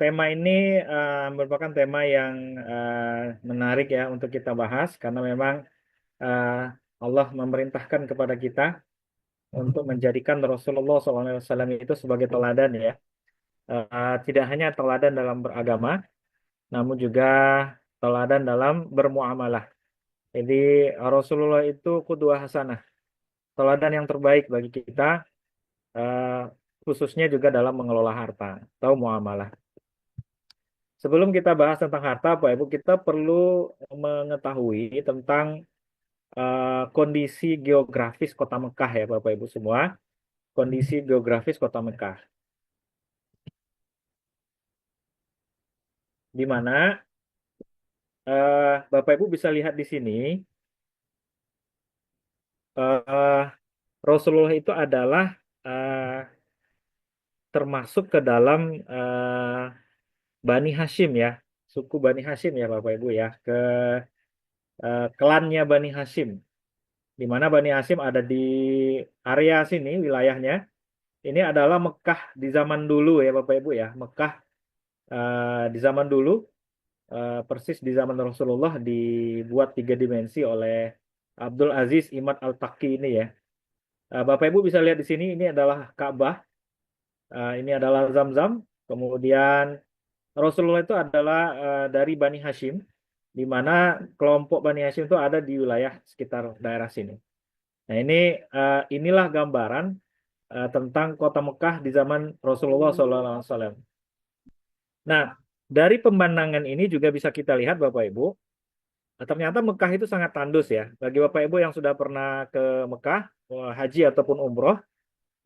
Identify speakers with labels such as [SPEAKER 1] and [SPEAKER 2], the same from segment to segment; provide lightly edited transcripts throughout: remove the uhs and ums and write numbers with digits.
[SPEAKER 1] tema ini merupakan tema yang menarik ya untuk kita bahas karena memang eh, Allah memerintahkan kepada kita untuk menjadikan Rasulullah SAW itu sebagai teladan ya. Tidak hanya teladan dalam beragama, namun juga teladan dalam bermuamalah. Jadi Rasulullah itu qudwah hasanah, teladan yang terbaik bagi kita, eh, khususnya juga dalam mengelola harta atau muamalah. Sebelum kita bahas tentang harta, Pak Ibu, kita perlu mengetahui tentang kondisi geografis kota Mekah ya, Bapak Ibu semua. Kondisi geografis kota Mekah, di mana Bapak Ibu bisa lihat di sini, eh, Rasulullah itu adalah eh, termasuk ke dalam Bani Hashim ya, suku Bani Hashim ya, Bapak Ibu ya, ke klannya Bani Hashim, di mana Bani Hashim ada di area sini wilayahnya. Ini adalah Mekah di zaman dulu ya Bapak Ibu ya. Mekah di zaman dulu persis di zaman Rasulullah dibuat tiga dimensi oleh Abdul Aziz Imad Al-Taqi ini ya. Bapak Ibu bisa lihat di sini ini adalah Ka'bah, ini adalah Zam-Zam. Kemudian Rasulullah itu adalah dari Bani Hashim, di mana kelompok Bani Hashim itu ada di wilayah sekitar daerah sini. Nah inilah gambaran tentang kota Mekah di zaman Rasulullah SAW. Nah, dari pemandangan ini juga bisa kita lihat Bapak Ibu, ternyata Mekah itu sangat tandus ya. Bagi Bapak Ibu yang sudah pernah ke Mekah, haji ataupun umroh,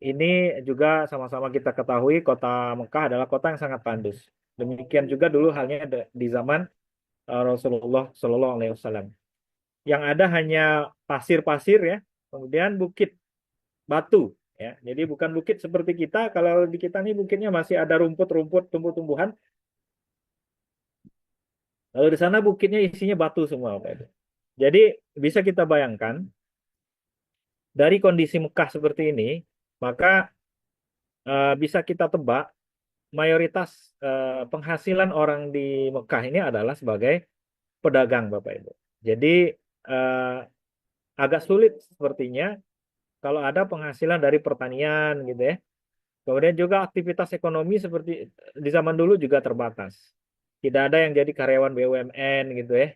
[SPEAKER 1] ini juga sama-sama kita ketahui kota Mekah adalah kota yang sangat tandus. Demikian juga dulu halnya di zaman Rasulullah Shallallahu Alaihi Wasallam. Yang ada hanya pasir-pasir ya, kemudian bukit batu ya. Jadi bukan bukit seperti kita. Kalau di kita nih bukitnya masih ada rumput-rumput, tumbuh-tumbuhan. Lalu di sana bukitnya isinya batu semua, Pak Edo. Jadi bisa kita bayangkan dari kondisi Mekah seperti ini, maka bisa kita tebak mayoritas penghasilan orang di Mekah ini adalah sebagai pedagang, Bapak Ibu. Jadi eh, agak sulit sepertinya kalau ada penghasilan dari pertanian gitu ya. Kemudian juga aktivitas ekonomi seperti di zaman dulu juga terbatas. Tidak ada yang jadi karyawan BUMN gitu ya.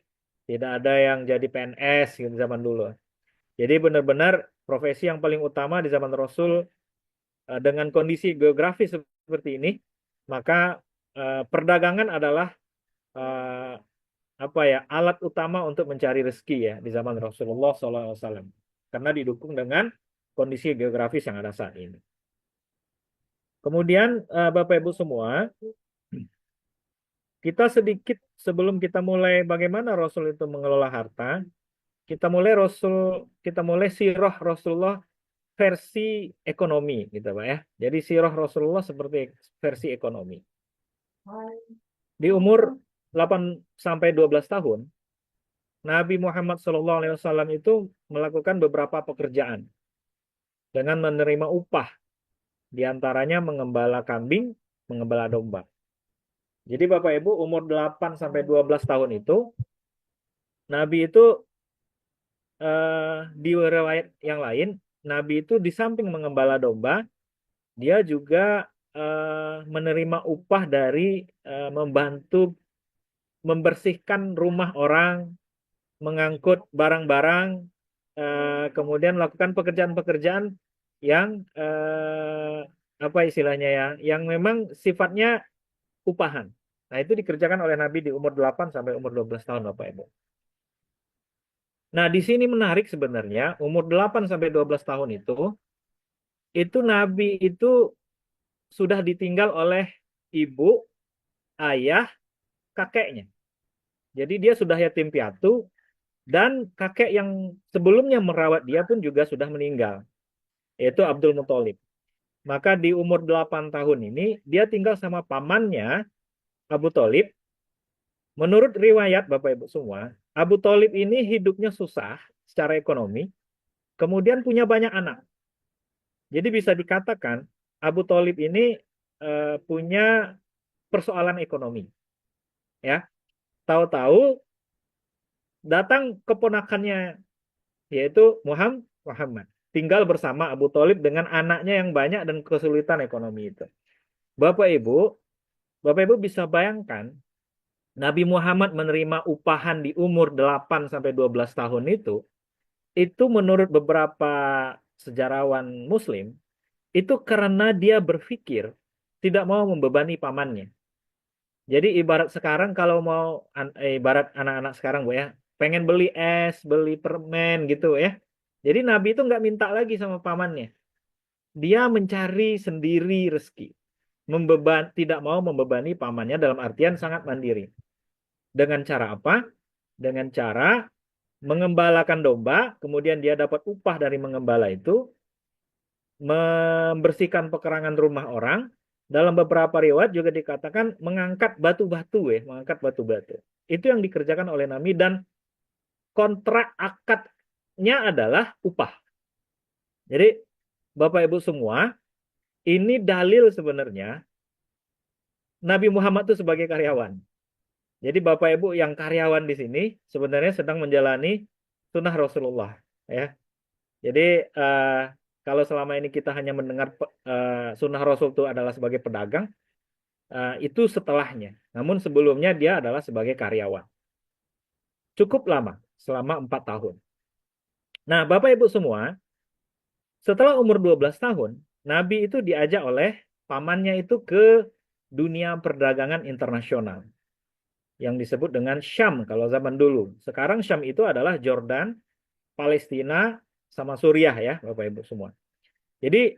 [SPEAKER 1] Tidak ada yang jadi PNS gitu zaman dulu. Jadi benar-benar profesi yang paling utama di zaman Rasul dengan kondisi geografis seperti ini, maka perdagangan adalah eh, apa ya alat utama untuk mencari rezeki ya di zaman Rasulullah SAW. Karena didukung dengan kondisi geografis yang ada saat ini. Kemudian Bapak Ibu semua, kita sedikit sebelum kita mulai bagaimana Rasul itu mengelola harta, kita mulai sirah Rasulullah versi ekonomi gitu Pak ya. Jadi sirah Rasulullah seperti versi ekonomi. Di umur 8 sampai 12 tahun, Nabi Muhammad SAW itu melakukan beberapa pekerjaan dengan menerima upah, di antaranya mengembala kambing, mengembala domba. Jadi Bapak Ibu umur 8 sampai 12 tahun itu Nabi itu di riwayat yang lain Nabi itu di samping mengembala domba, dia juga menerima upah dari membantu membersihkan rumah orang, mengangkut barang-barang, kemudian melakukan pekerjaan-pekerjaan yang apa istilahnya ya, yang memang sifatnya upahan. Nah, itu dikerjakan oleh Nabi di umur 8 sampai umur 12 tahun, Bapak Ibu. Nah, di sini menarik sebenarnya, umur 8 sampai 12 tahun itu Nabi itu sudah ditinggal oleh ibu, ayah, kakeknya. Jadi dia sudah yatim piatu dan kakek yang sebelumnya merawat dia pun juga sudah meninggal, yaitu Abdul Muthalib. Maka di umur 8 tahun ini dia tinggal sama pamannya Abu Thalib. Menurut riwayat Bapak Ibu semua, Abu Thalib ini hidupnya susah secara ekonomi, kemudian punya banyak anak. Jadi bisa dikatakan Abu Thalib ini punya persoalan ekonomi. Ya, tahu-tahu datang keponakannya yaitu Muhammad. Tinggal bersama Abu Thalib dengan anaknya yang banyak dan kesulitan ekonomi itu. Bapak Ibu, Bapak Ibu bisa bayangkan Nabi Muhammad menerima upahan di umur 8 sampai 12 tahun itu menurut beberapa sejarawan Muslim, itu karena dia berpikir tidak mau membebani pamannya. Jadi ibarat sekarang kalau mau ibarat anak-anak sekarang Bu ya, pengen beli es, beli permen gitu ya. Jadi Nabi itu nggak minta lagi sama pamannya. Dia mencari sendiri rezeki. Tidak mau membebani pamannya dalam artian sangat mandiri. Dengan cara apa? Dengan cara mengembalakan domba, kemudian dia dapat upah dari mengembala itu, membersihkan pekerangan rumah orang. Dalam beberapa riwayat juga dikatakan mengangkat batu-batu ya, mengangkat batu-batu. Itu yang dikerjakan oleh Nabi dan kontrak akadnya adalah upah. Jadi Bapak Ibu semua, ini dalil sebenarnya Nabi Muhammad itu sebagai karyawan. Jadi Bapak Ibu yang karyawan di sini sebenarnya sedang menjalani sunnah Rasulullah ya. Jadi kalau selama ini kita hanya mendengar sunnah Rasul itu adalah sebagai pedagang, itu setelahnya. Namun sebelumnya dia adalah sebagai karyawan. Cukup lama, selama 4 tahun. Nah, Bapak Ibu semua, setelah umur 12 tahun, Nabi itu diajak oleh pamannya itu ke dunia perdagangan internasional yang disebut dengan Syam kalau zaman dulu. Sekarang Syam itu adalah Jordan, Palestina, sama Suriah ya, Bapak Ibu semua. Jadi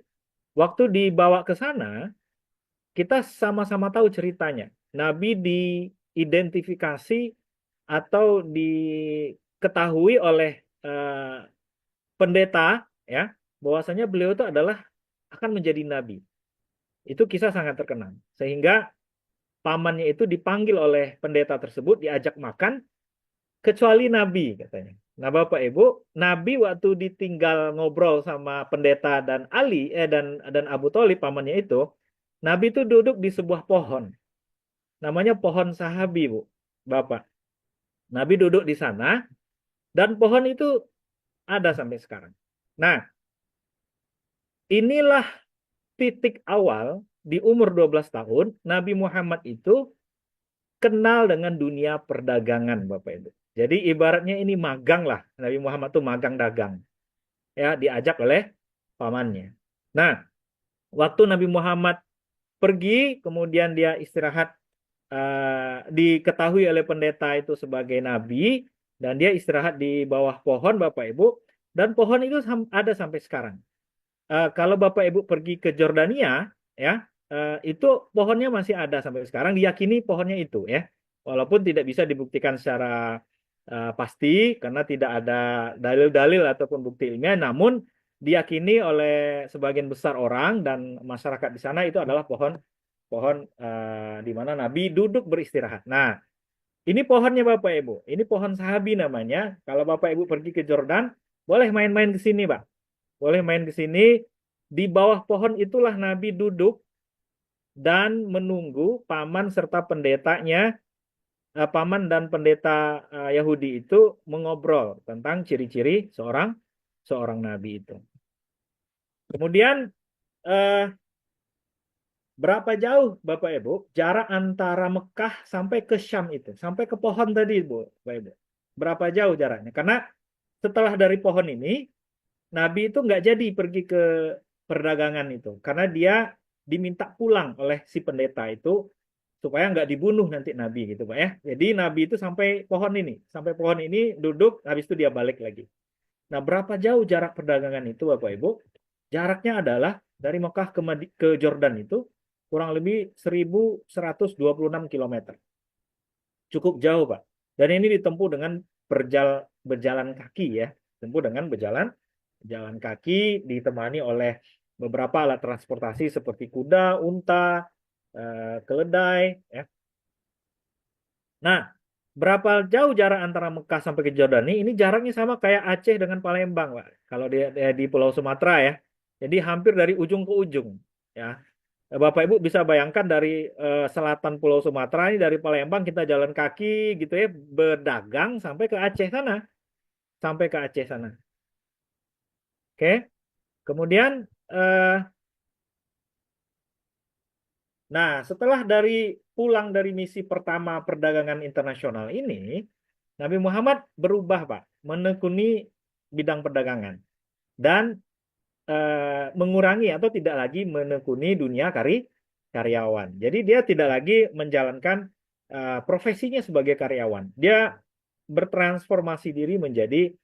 [SPEAKER 1] waktu dibawa ke sana, kita sama-sama tahu ceritanya. Nabi diidentifikasi atau diketahui oleh pendeta ya, bahwasanya beliau itu adalah akan menjadi nabi. Itu kisah sangat terkenal. Sehingga pamannya itu dipanggil oleh pendeta tersebut, diajak makan, kecuali nabi katanya. Nah, Bapak Ibu, Nabi waktu ditinggal ngobrol sama pendeta dan dan Abu Thalib pamannya itu, Nabi itu duduk di sebuah pohon. Namanya pohon sahabi, Bu. Bapak. Nabi duduk di sana dan pohon itu ada sampai sekarang. Nah, inilah titik awal di umur 12 tahun Nabi Muhammad itu kenal dengan dunia perdagangan, Bapak Ibu. Jadi ibaratnya ini magang lah. Nabi Muhammad itu magang dagang. Ya, diajak oleh pamannya. Nah, waktu Nabi Muhammad pergi, kemudian dia istirahat, diketahui oleh pendeta itu sebagai nabi, dan dia istirahat di bawah pohon, Bapak Ibu, dan pohon itu ada sampai sekarang. Kalau Bapak Ibu pergi ke Jordania, ya, itu pohonnya masih ada sampai sekarang, diyakini pohonnya itu, ya, walaupun tidak bisa dibuktikan secara pasti karena tidak ada dalil-dalil ataupun bukti ilmiah, namun diyakini oleh sebagian besar orang dan masyarakat di sana itu adalah pohon di mana Nabi duduk beristirahat. Nah, ini pohonnya Bapak Ibu. Ini pohon sahabi namanya. Kalau Bapak Ibu pergi ke Jordan, boleh main-main ke sini, Pak. Boleh main ke sini. Di bawah pohon itulah Nabi duduk dan menunggu paman serta pendetanya, paman dan pendeta Yahudi itu mengobrol tentang ciri-ciri seorang nabi itu. Kemudian berapa jauh Bapak Ibu jarak antara Mekah sampai ke Syam itu, sampai ke pohon tadi Bapak Ibu. Berapa jauh jaraknya? Karena setelah dari pohon ini, Nabi itu nggak jadi pergi ke perdagangan itu, karena dia diminta pulang oleh si pendeta itu supaya nggak dibunuh nanti Nabi gitu Pak ya. Jadi Nabi itu sampai pohon ini duduk, habis itu dia balik lagi. Nah, berapa jauh jarak perdagangan itu Bapak Ibu? Jaraknya adalah dari Mekah ke Jordan itu kurang lebih 1126 km. Cukup jauh, Pak. Dan ini ditempuh dengan berjalan kaki ya. Tempuh dengan berjalan kaki ditemani oleh beberapa alat transportasi seperti kuda, unta, keledai ya. Nah, berapa jauh jarak antara Mekah sampai ke Jordan ini jaraknya sama kayak Aceh dengan Palembang, Pak. Kalau di Pulau Sumatera ya. Jadi hampir dari ujung ke ujung ya. Bapak Ibu bisa bayangkan dari selatan Pulau Sumatera ini dari Palembang kita jalan kaki gitu ya berdagang sampai ke Aceh sana, sampai ke Aceh sana. Oke. Kemudian eh, nah, setelah dari pulang dari misi pertama perdagangan internasional ini, Nabi Muhammad berubah, Pak, menekuni bidang perdagangan dan mengurangi atau tidak lagi menekuni dunia karyawan. Jadi dia tidak lagi menjalankan profesinya sebagai karyawan. Dia bertransformasi diri menjadi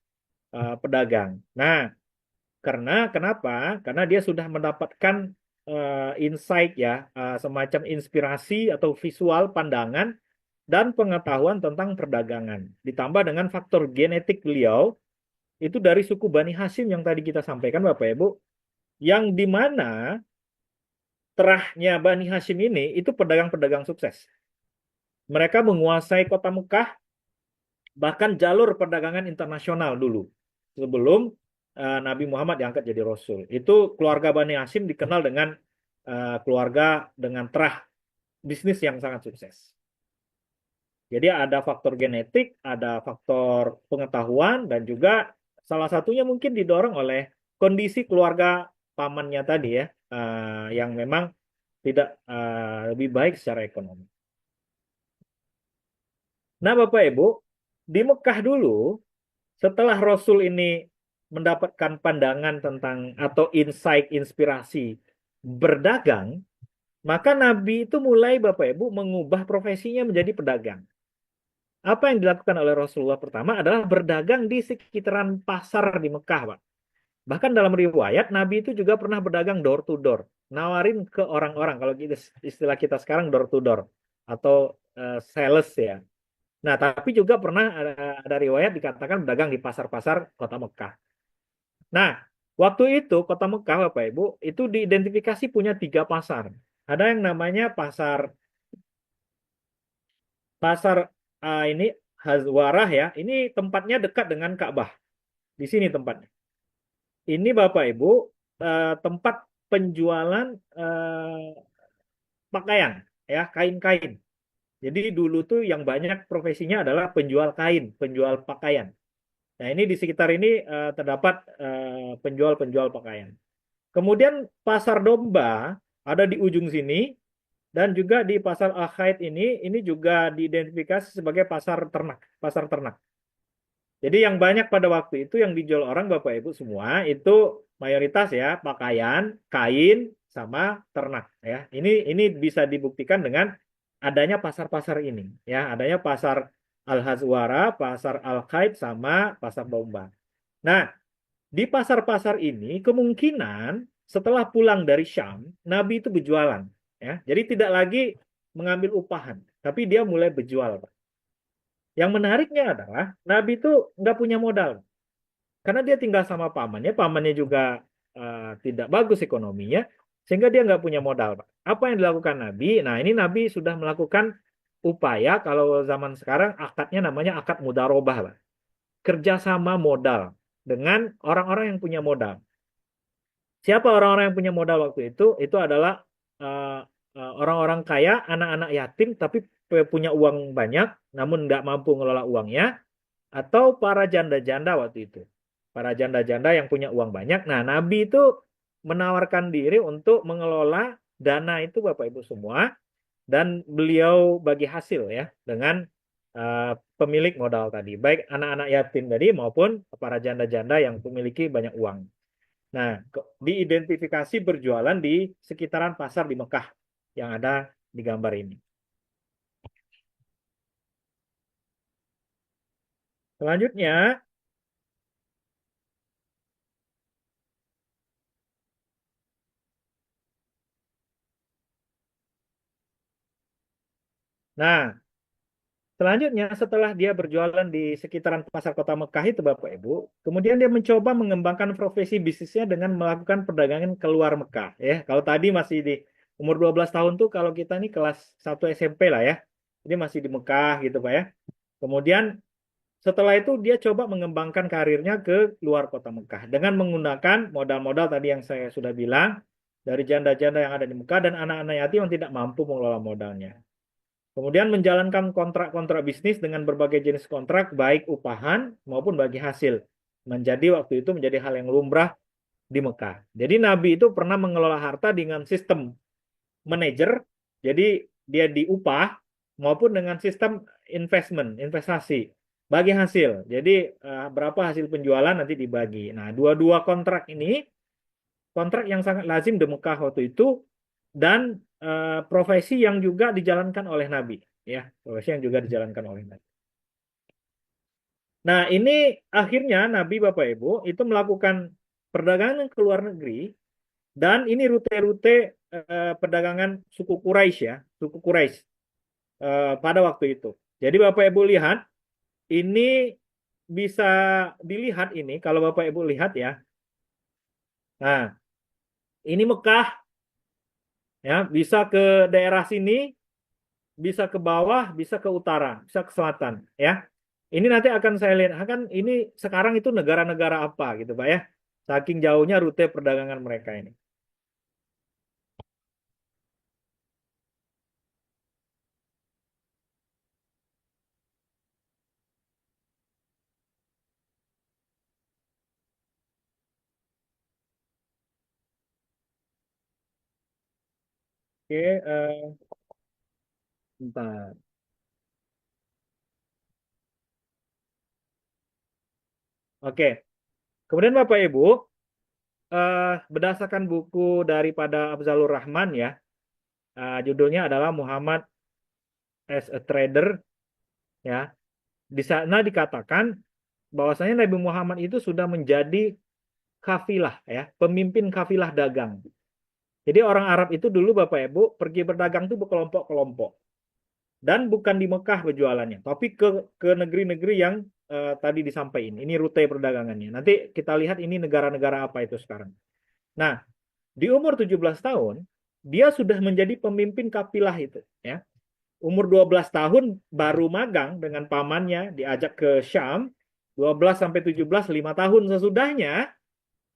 [SPEAKER 1] pedagang. Nah, karena kenapa? Karena dia sudah mendapatkan insight ya, semacam inspirasi atau visual pandangan dan pengetahuan tentang perdagangan. Ditambah dengan faktor genetik beliau itu dari suku Bani Hasyim yang tadi kita sampaikan Bapak Ibu, yang di mana terahnya Bani Hasyim ini itu pedagang-pedagang sukses. Mereka menguasai kota Mekah, bahkan jalur perdagangan internasional dulu sebelum Nabi Muhammad diangkat jadi Rasul. Itu keluarga Bani Hashim dikenal dengan keluarga dengan terah bisnis yang sangat sukses. Jadi ada faktor genetik, ada faktor pengetahuan, dan juga salah satunya mungkin didorong oleh kondisi keluarga pamannya tadi ya, yang memang tidak lebih baik secara ekonomi. Nah, Bapak Ibu, di Mekah dulu, setelah Rasul ini mendapatkan pandangan tentang atau insight, inspirasi berdagang, maka Nabi itu mulai Bapak Ibu mengubah profesinya menjadi pedagang. Apa yang dilakukan oleh Rasulullah pertama adalah berdagang di sekitaran pasar di Mekah, Pak. Bahkan dalam riwayat, Nabi itu juga pernah berdagang door to door, nawarin ke orang-orang, kalau istilah kita sekarang door to door, atau sales ya. Nah, tapi juga pernah ada riwayat dikatakan berdagang di pasar-pasar kota Mekah. Nah, waktu itu kota Mekah, Bapak Ibu, itu diidentifikasi punya 3 pasar. Ada yang namanya pasar pasar ini Hazwarah ya. Ini tempatnya dekat dengan Ka'bah. Di sini tempatnya. Ini Bapak Ibu tempat penjualan pakaian ya, kain-kain. Jadi dulu tuh yang banyak profesinya adalah penjual kain, penjual pakaian. Nah, ini di sekitar ini terdapat penjual-penjual pakaian. Kemudian pasar domba ada di ujung sini dan juga di pasar Al-Khaid ini juga diidentifikasi sebagai pasar ternak, pasar ternak. Jadi yang banyak pada waktu itu yang dijual orang Bapak Ibu semua itu mayoritas ya pakaian, kain sama ternak ya. Ini bisa dibuktikan dengan adanya pasar-pasar ini ya, adanya pasar Al-Hazwara, pasar Al-Khaid sama pasar domba. Nah, di pasar-pasar ini kemungkinan setelah pulang dari Syam, Nabi itu berjualan ya. Jadi tidak lagi mengambil upahan, tapi dia mulai berjual, Pak. Yang menariknya adalah Nabi itu nggak punya modal karena dia tinggal sama pamannya, pamannya juga tidak bagus ekonominya, sehingga dia nggak punya modal, Pak. Apa yang dilakukan Nabi? Nah, ini Nabi sudah melakukan upaya, kalau zaman sekarang akadnya namanya akad mudarobah, Pak. Kerjasama modal dengan orang-orang yang punya modal. Siapa orang-orang yang punya modal waktu itu? Itu adalah eh, orang-orang kaya, anak-anak yatim, tapi punya uang banyak, namun nggak mampu ngelola uangnya, atau para janda-janda waktu itu. Para janda-janda yang punya uang banyak. Nah, Nabi itu menawarkan diri untuk mengelola dana itu Bapak Ibu semua, dan beliau bagi hasil ya dengan eh, pemilik modal tadi, baik anak-anak yatim tadi maupun para janda-janda yang memiliki banyak uang. Nah, diidentifikasi berjualan di sekitaran pasar di Mekah yang ada di gambar ini. Selanjutnya, nah, selanjutnya setelah dia berjualan di sekitaran pasar kota Mekah itu Bapak Ibu, kemudian dia mencoba mengembangkan profesi bisnisnya dengan melakukan perdagangan keluar Mekah ya. Kalau tadi masih di umur 12 tahun tuh kalau kita nih kelas 1 SMP lah ya. Jadi masih di Mekah gitu Pak ya. Kemudian setelah itu dia coba mengembangkan karirnya ke luar kota Mekah dengan menggunakan modal-modal tadi yang saya sudah bilang, dari janda-janda yang ada di Mekah dan anak-anak yatim yang tidak mampu mengelola modalnya. Kemudian menjalankan kontrak-kontrak bisnis dengan berbagai jenis kontrak, baik upahan maupun bagi hasil. Waktu itu menjadi hal yang lumrah di Mekah. Jadi Nabi itu pernah mengelola harta dengan sistem manajer, jadi dia diupah maupun dengan sistem investasi, bagi hasil. Jadi berapa hasil penjualan nanti dibagi. Nah, dua-dua kontrak ini kontrak yang sangat lazim di Mekah waktu itu dan profesi yang juga dijalankan oleh Nabi, ya, profesi yang juga dijalankan oleh Nabi. Nah, ini akhirnya Nabi Bapak Ibu itu melakukan perdagangan ke luar negeri dan ini rute-rute perdagangan suku Quraisy, ya, suku Quraisy pada waktu itu. Jadi Bapak Ibu lihat, ini bisa dilihat ini kalau Bapak Ibu lihat ya. Nah, ini Mekah, ya, bisa ke daerah sini, bisa ke bawah, bisa ke utara, bisa ke selatan, ya. Ini nanti akan saya lihat, kan ini sekarang itu negara-negara apa gitu Pak ya. Saking jauhnya rute perdagangan mereka ini. Oke, bentar. Oke, kemudian Bapak Ibu, berdasarkan buku daripada Afzalur Rahman ya, judulnya adalah Muhammad as a Trader, ya. Di sana dikatakan bahwasanya Nabi Muhammad itu sudah menjadi kafilah, ya, pemimpin kafilah dagang. Jadi orang Arab itu dulu Bapak Ibu pergi berdagang itu berkelompok-kelompok dan bukan di Mekah berjualannya, tapi ke negeri-negeri yang tadi disampaikan. Ini rute perdagangannya. Nanti kita lihat ini negara-negara apa itu sekarang. Nah, di umur 17 tahun dia sudah menjadi pemimpin kafilah itu, ya. Umur 12 tahun baru magang dengan pamannya diajak ke Syam. 12 sampai 17, 5 tahun sesudahnya.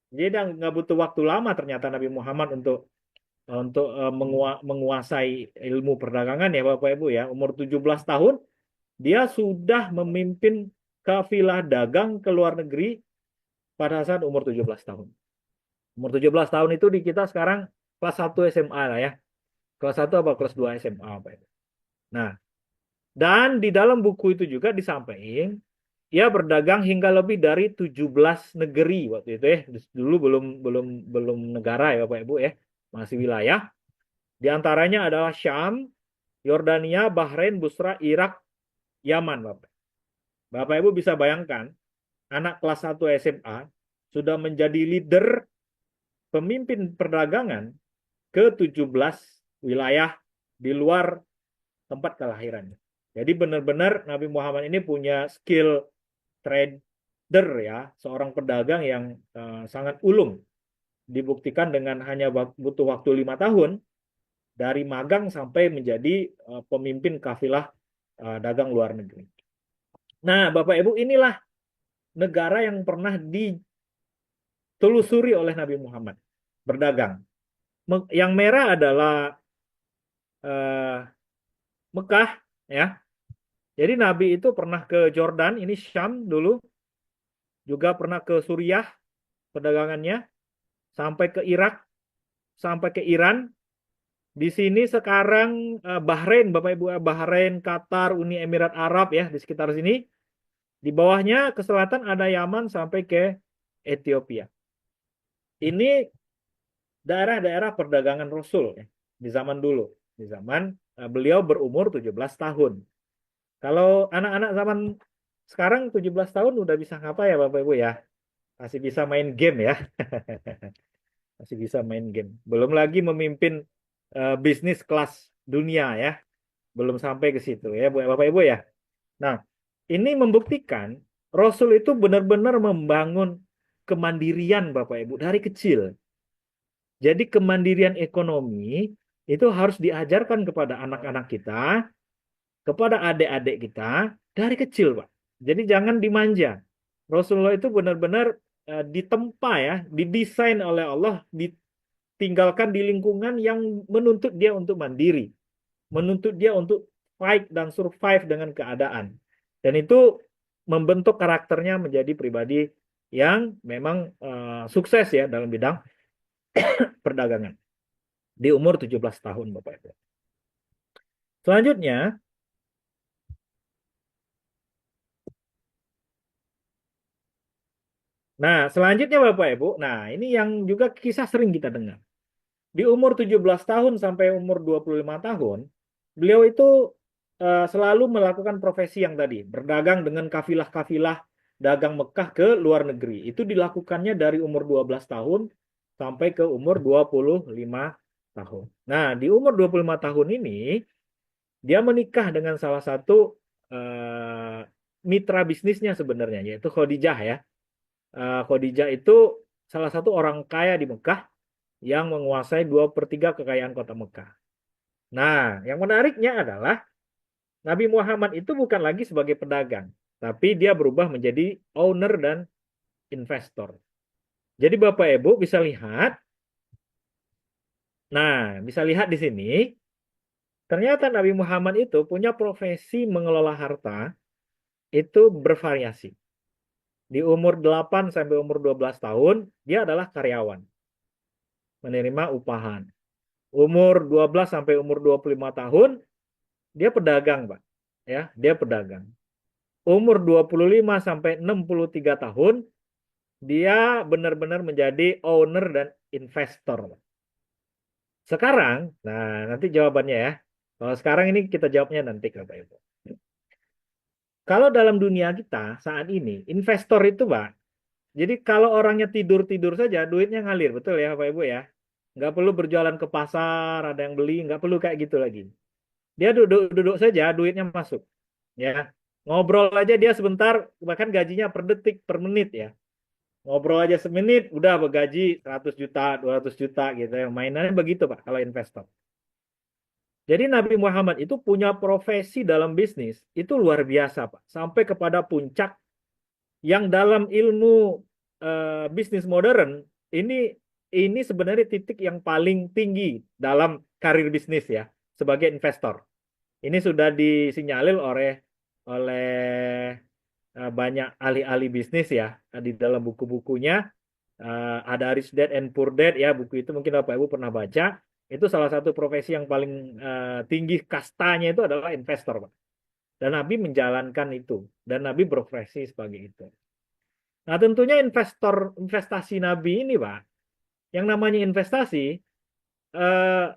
[SPEAKER 1] Jadi nggak butuh waktu lama ternyata Nabi Muhammad untuk menguasai ilmu perdagangan ya Bapak Ibu ya. Umur 17 tahun dia sudah memimpin kafilah dagang ke luar negeri pada saat umur 17 tahun. Umur 17 tahun itu di kita sekarang kelas 1 SMA lah ya. Kelas 1 apa kelas 2 SMA Bapak Ibu. Nah, dan di dalam buku itu juga disampaikan ia berdagang hingga lebih dari 17 negeri waktu itu ya. Dulu belum belum belum negara ya Bapak Ibu ya. Masih wilayah. Di antaranya adalah Syam, Yordania, Bahrain, Busra, Irak, Yaman, Bapak. Bapak Ibu bisa bayangkan, anak kelas 1 SMA sudah menjadi leader pemimpin perdagangan ke 17 wilayah di luar tempat kelahirannya. Jadi benar-benar Nabi Muhammad ini punya skill trader ya, seorang pedagang yang sangat ulung. Dibuktikan dengan hanya butuh waktu 5 tahun dari magang sampai menjadi pemimpin kafilah dagang luar negeri. Nah, Bapak Ibu, inilah negara yang pernah ditelusuri oleh Nabi Muhammad berdagang. Yang merah adalah Mekah, ya. Jadi Nabi itu pernah ke Jordan, ini Syam dulu, juga pernah ke Suriah perdagangannya, sampai ke Irak, sampai ke Iran. Di sini sekarang Bahrain, Bapak Ibu, Bahrain, Qatar, Uni Emirat Arab ya, di sekitar sini. Di bawahnya ke selatan ada Yaman sampai ke Ethiopia. Ini daerah-daerah perdagangan Rasul ya, di zaman dulu. Di zaman beliau berumur 17 tahun. Kalau anak-anak zaman sekarang 17 tahun udah bisa ngapa ya Bapak Ibu ya? Masih bisa main game ya. Masih bisa main game. Belum lagi memimpin bisnis kelas dunia ya. Belum sampai ke situ ya Bapak Ibu ya. Nah, ini membuktikan Rasul itu benar-benar membangun kemandirian Bapak Ibu dari kecil. Jadi kemandirian ekonomi itu harus diajarkan kepada anak-anak kita, kepada adik-adik kita dari kecil, Pak. Jadi jangan dimanja. Rasulullah itu benar-benar ditempa ya, didesain oleh Allah, tinggalkan di lingkungan yang menuntut dia untuk mandiri, menuntut dia untuk fight dan survive dengan keadaan. Dan itu membentuk karakternya menjadi pribadi yang memang sukses ya dalam bidang perdagangan di umur 17 tahun Bapak Ibu. Selanjutnya, selanjutnya Bapak Ibu, ini yang juga kisah sering kita dengar. Di umur 17 tahun sampai umur 25 tahun, beliau itu selalu melakukan profesi yang tadi, berdagang dengan kafilah-kafilah dagang Mekah ke luar negeri. Itu dilakukannya dari umur 12 tahun sampai ke umur 25 tahun. Nah, di umur 25 tahun ini, dia menikah dengan salah satu mitra bisnisnya sebenarnya, yaitu Khadijah ya. Khadijah itu salah satu orang kaya di Mekah yang menguasai 2/3 kekayaan kota Mekah. Nah, yang menariknya adalah Nabi Muhammad itu bukan lagi sebagai pedagang, tapi dia berubah menjadi owner dan investor. Jadi Bapak Ibu bisa lihat, bisa lihat di sini, ternyata Nabi Muhammad itu punya profesi mengelola harta itu bervariasi. Di umur 8 sampai umur 12 tahun, dia adalah karyawan, menerima upahan. Umur 12 sampai umur 25 tahun, dia pedagang, Pak. Ya, dia pedagang. Umur 25 sampai 63 tahun, dia benar-benar menjadi owner dan investor. Sekarang, nanti jawabannya ya. Kalau sekarang ini kita jawabnya nanti, Bapak Ibu. Kalau dalam dunia kita saat ini, investor itu, Pak, jadi kalau orangnya tidur-tidur saja, duitnya ngalir, betul ya, Bapak Ibu ya. Nggak perlu berjualan ke pasar, ada yang beli, nggak perlu kayak gitu lagi. Dia duduk-duduk saja, duitnya masuk. Ya, ngobrol aja dia sebentar, bahkan gajinya per detik, per menit ya. Ngobrol aja semenit, udah bergaji 100 juta, 200 juta gitu ya. Mainannya begitu Pak, kalau investor. Jadi Nabi Muhammad itu punya profesi dalam bisnis, itu luar biasa Pak. Sampai kepada puncak yang dalam ilmu bisnis modern, ini ini sebenarnya titik yang paling tinggi dalam karir bisnis ya, sebagai investor. Ini sudah disinyalir oleh oleh banyak ahli-ahli bisnis ya di dalam buku-bukunya. Ada Rich Dad and Poor Dad ya, buku itu mungkin Bapak Ibu pernah baca. Itu salah satu profesi yang paling tinggi kastanya itu adalah investor Pak. Dan Nabi menjalankan itu, dan Nabi berprofesi sebagai itu. Nah tentunya investasi Nabi ini Pak, yang namanya investasi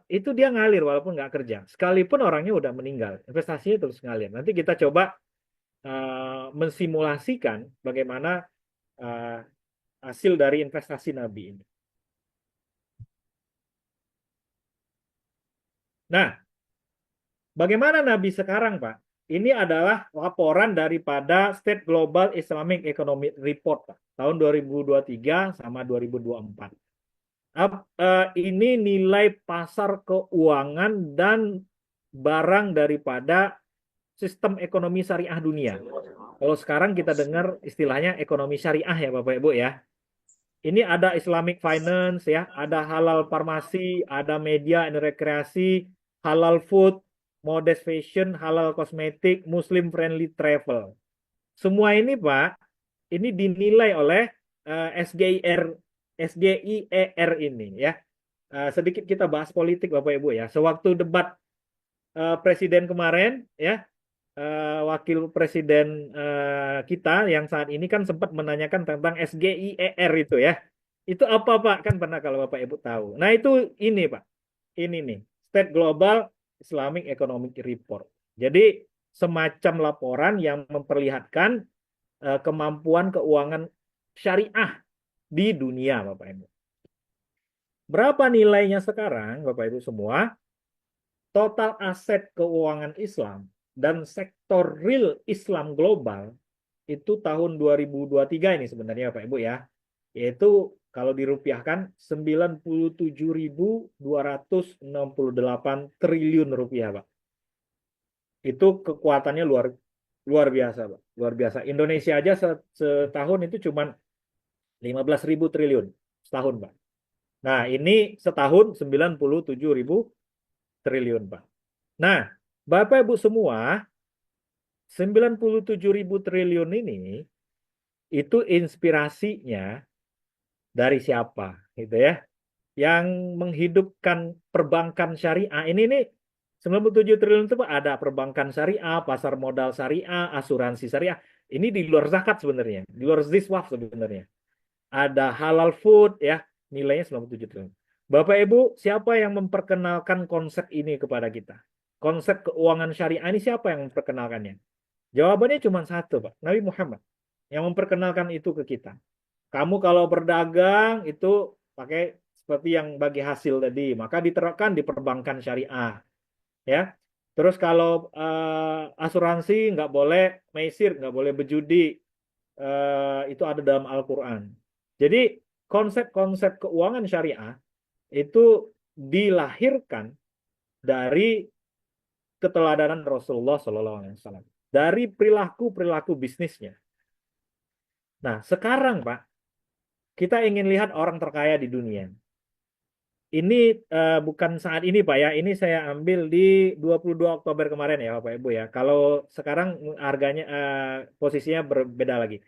[SPEAKER 1] itu dia ngalir walaupun nggak kerja. Sekalipun orangnya udah meninggal, investasinya terus ngalir. Nanti kita coba mensimulasikan bagaimana uh, hasil dari investasi Nabi ini. Nah, bagaimana Nabi sekarang, Pak? Ini adalah laporan daripada State Global Islamic Economic Report, Pak, tahun 2023 sama 2024. Ini nilai pasar keuangan dan barang daripada sistem ekonomi syariah dunia. Kalau sekarang kita dengar istilahnya ekonomi syariah ya Bapak Ibu ya. Ini ada Islamic Finance ya, ada halal farmasi, ada media dan rekreasi, halal food, modest fashion, halal kosmetik, Muslim friendly travel. Semua ini Pak, ini dinilai oleh SGIR, SGIER ini ya. Sedikit kita bahas politik Bapak Ibu ya. Sewaktu debat presiden kemarin ya, wakil presiden kita yang saat ini kan sempat menanyakan tentang SGIER itu ya. Itu apa Pak? Kan pernah kalau Bapak Ibu tahu. Nah itu ini Pak. Ini nih. State Global Islamic Economic Report. Jadi semacam laporan yang memperlihatkan kemampuan keuangan syariah di dunia Bapak Ibu. Berapa nilainya sekarang Bapak Ibu semua? Total aset keuangan Islam dan sektor real Islam global itu tahun 2023 ini sebenarnya Pak Ibu ya. Yaitu kalau dirupiahkan 97.268 triliun rupiah Pak. Itu kekuatannya luar biasa Pak. Luar biasa. Indonesia aja setahun itu cuma 15.000 triliun setahun Pak. Nah, ini setahun 97.000 triliun, Pak. Nah, Bapak Ibu semua, 97.000 triliun ini itu inspirasinya dari siapa, gitu ya? Yang menghidupkan perbankan syariah ini nih 97 triliun itu Pak, ada perbankan syariah, pasar modal syariah, asuransi syariah. Ini di luar zakat sebenarnya, di luar ziswaf sebenarnya. Ada halal food ya, nilainya 97 triliun. Bapak Ibu, siapa yang memperkenalkan konsep ini kepada kita? Konsep keuangan syariah ini siapa yang memperkenalkannya? Jawabannya cuma satu, Pak. Nabi Muhammad yang memperkenalkan itu ke kita. Kamu kalau berdagang itu pakai seperti yang bagi hasil tadi, maka diterapkan di perbankan syariah, ya. Terus kalau asuransi nggak boleh maisir, nggak boleh berjudi, itu ada dalam Al-Quran. Jadi konsep-konsep keuangan syariah itu dilahirkan dari keteladanan Rasulullah SAW, dari perilaku-perilaku bisnisnya. Nah, sekarang Pak, kita ingin lihat orang terkaya di dunia. Ini bukan saat ini Pak ya, ini saya ambil di 22 Oktober kemarin ya Bapak Ibu ya. Kalau sekarang harganya posisinya berbeda lagi.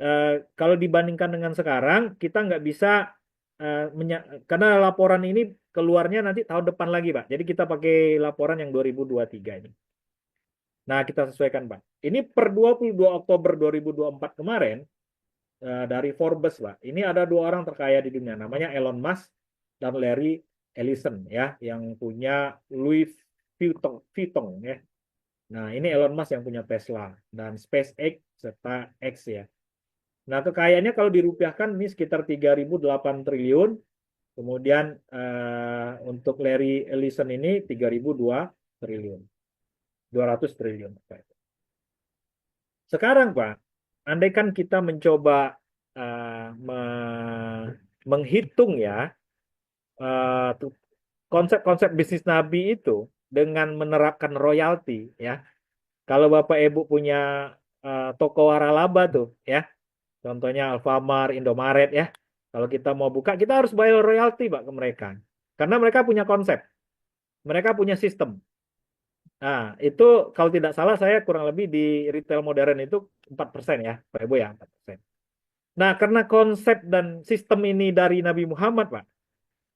[SPEAKER 1] Eh, Kalau dibandingkan dengan sekarang, kita nggak bisa karena laporan ini keluarnya nanti tahun depan lagi Pak. Jadi kita pakai laporan yang 2023 ini. Nah, kita sesuaikan Pak. Ini per 22 Oktober 2024 kemarin, dari Forbes, Pak. Ini ada dua orang terkaya di dunia, namanya Elon Musk dan Larry Ellison ya, yang punya Louis Vuitton ya. Nah, ini Elon Musk yang punya Tesla dan SpaceX serta X ya. Nah, kekayaannya kalau dirupiahkan ini sekitar 3.008 triliun. Kemudian untuk Larry Ellison ini 3.002 triliun. 200 triliun. Sekarang, Pak, andaikan kita mencoba menghitung ya konsep-konsep bisnis Nabi itu dengan menerapkan royalti ya. Kalau Bapak Ibu punya toko waralaba tuh ya, contohnya Alfamart, Indomaret ya. Kalau kita mau buka, kita harus bayar royalti Pak ke mereka. Karena mereka punya konsep, mereka punya sistem. Nah, itu kalau tidak salah saya kurang lebih di retail modern itu 4% ya, Pak Ibu ya, 4%. Nah, karena konsep dan sistem ini dari Nabi Muhammad, Pak.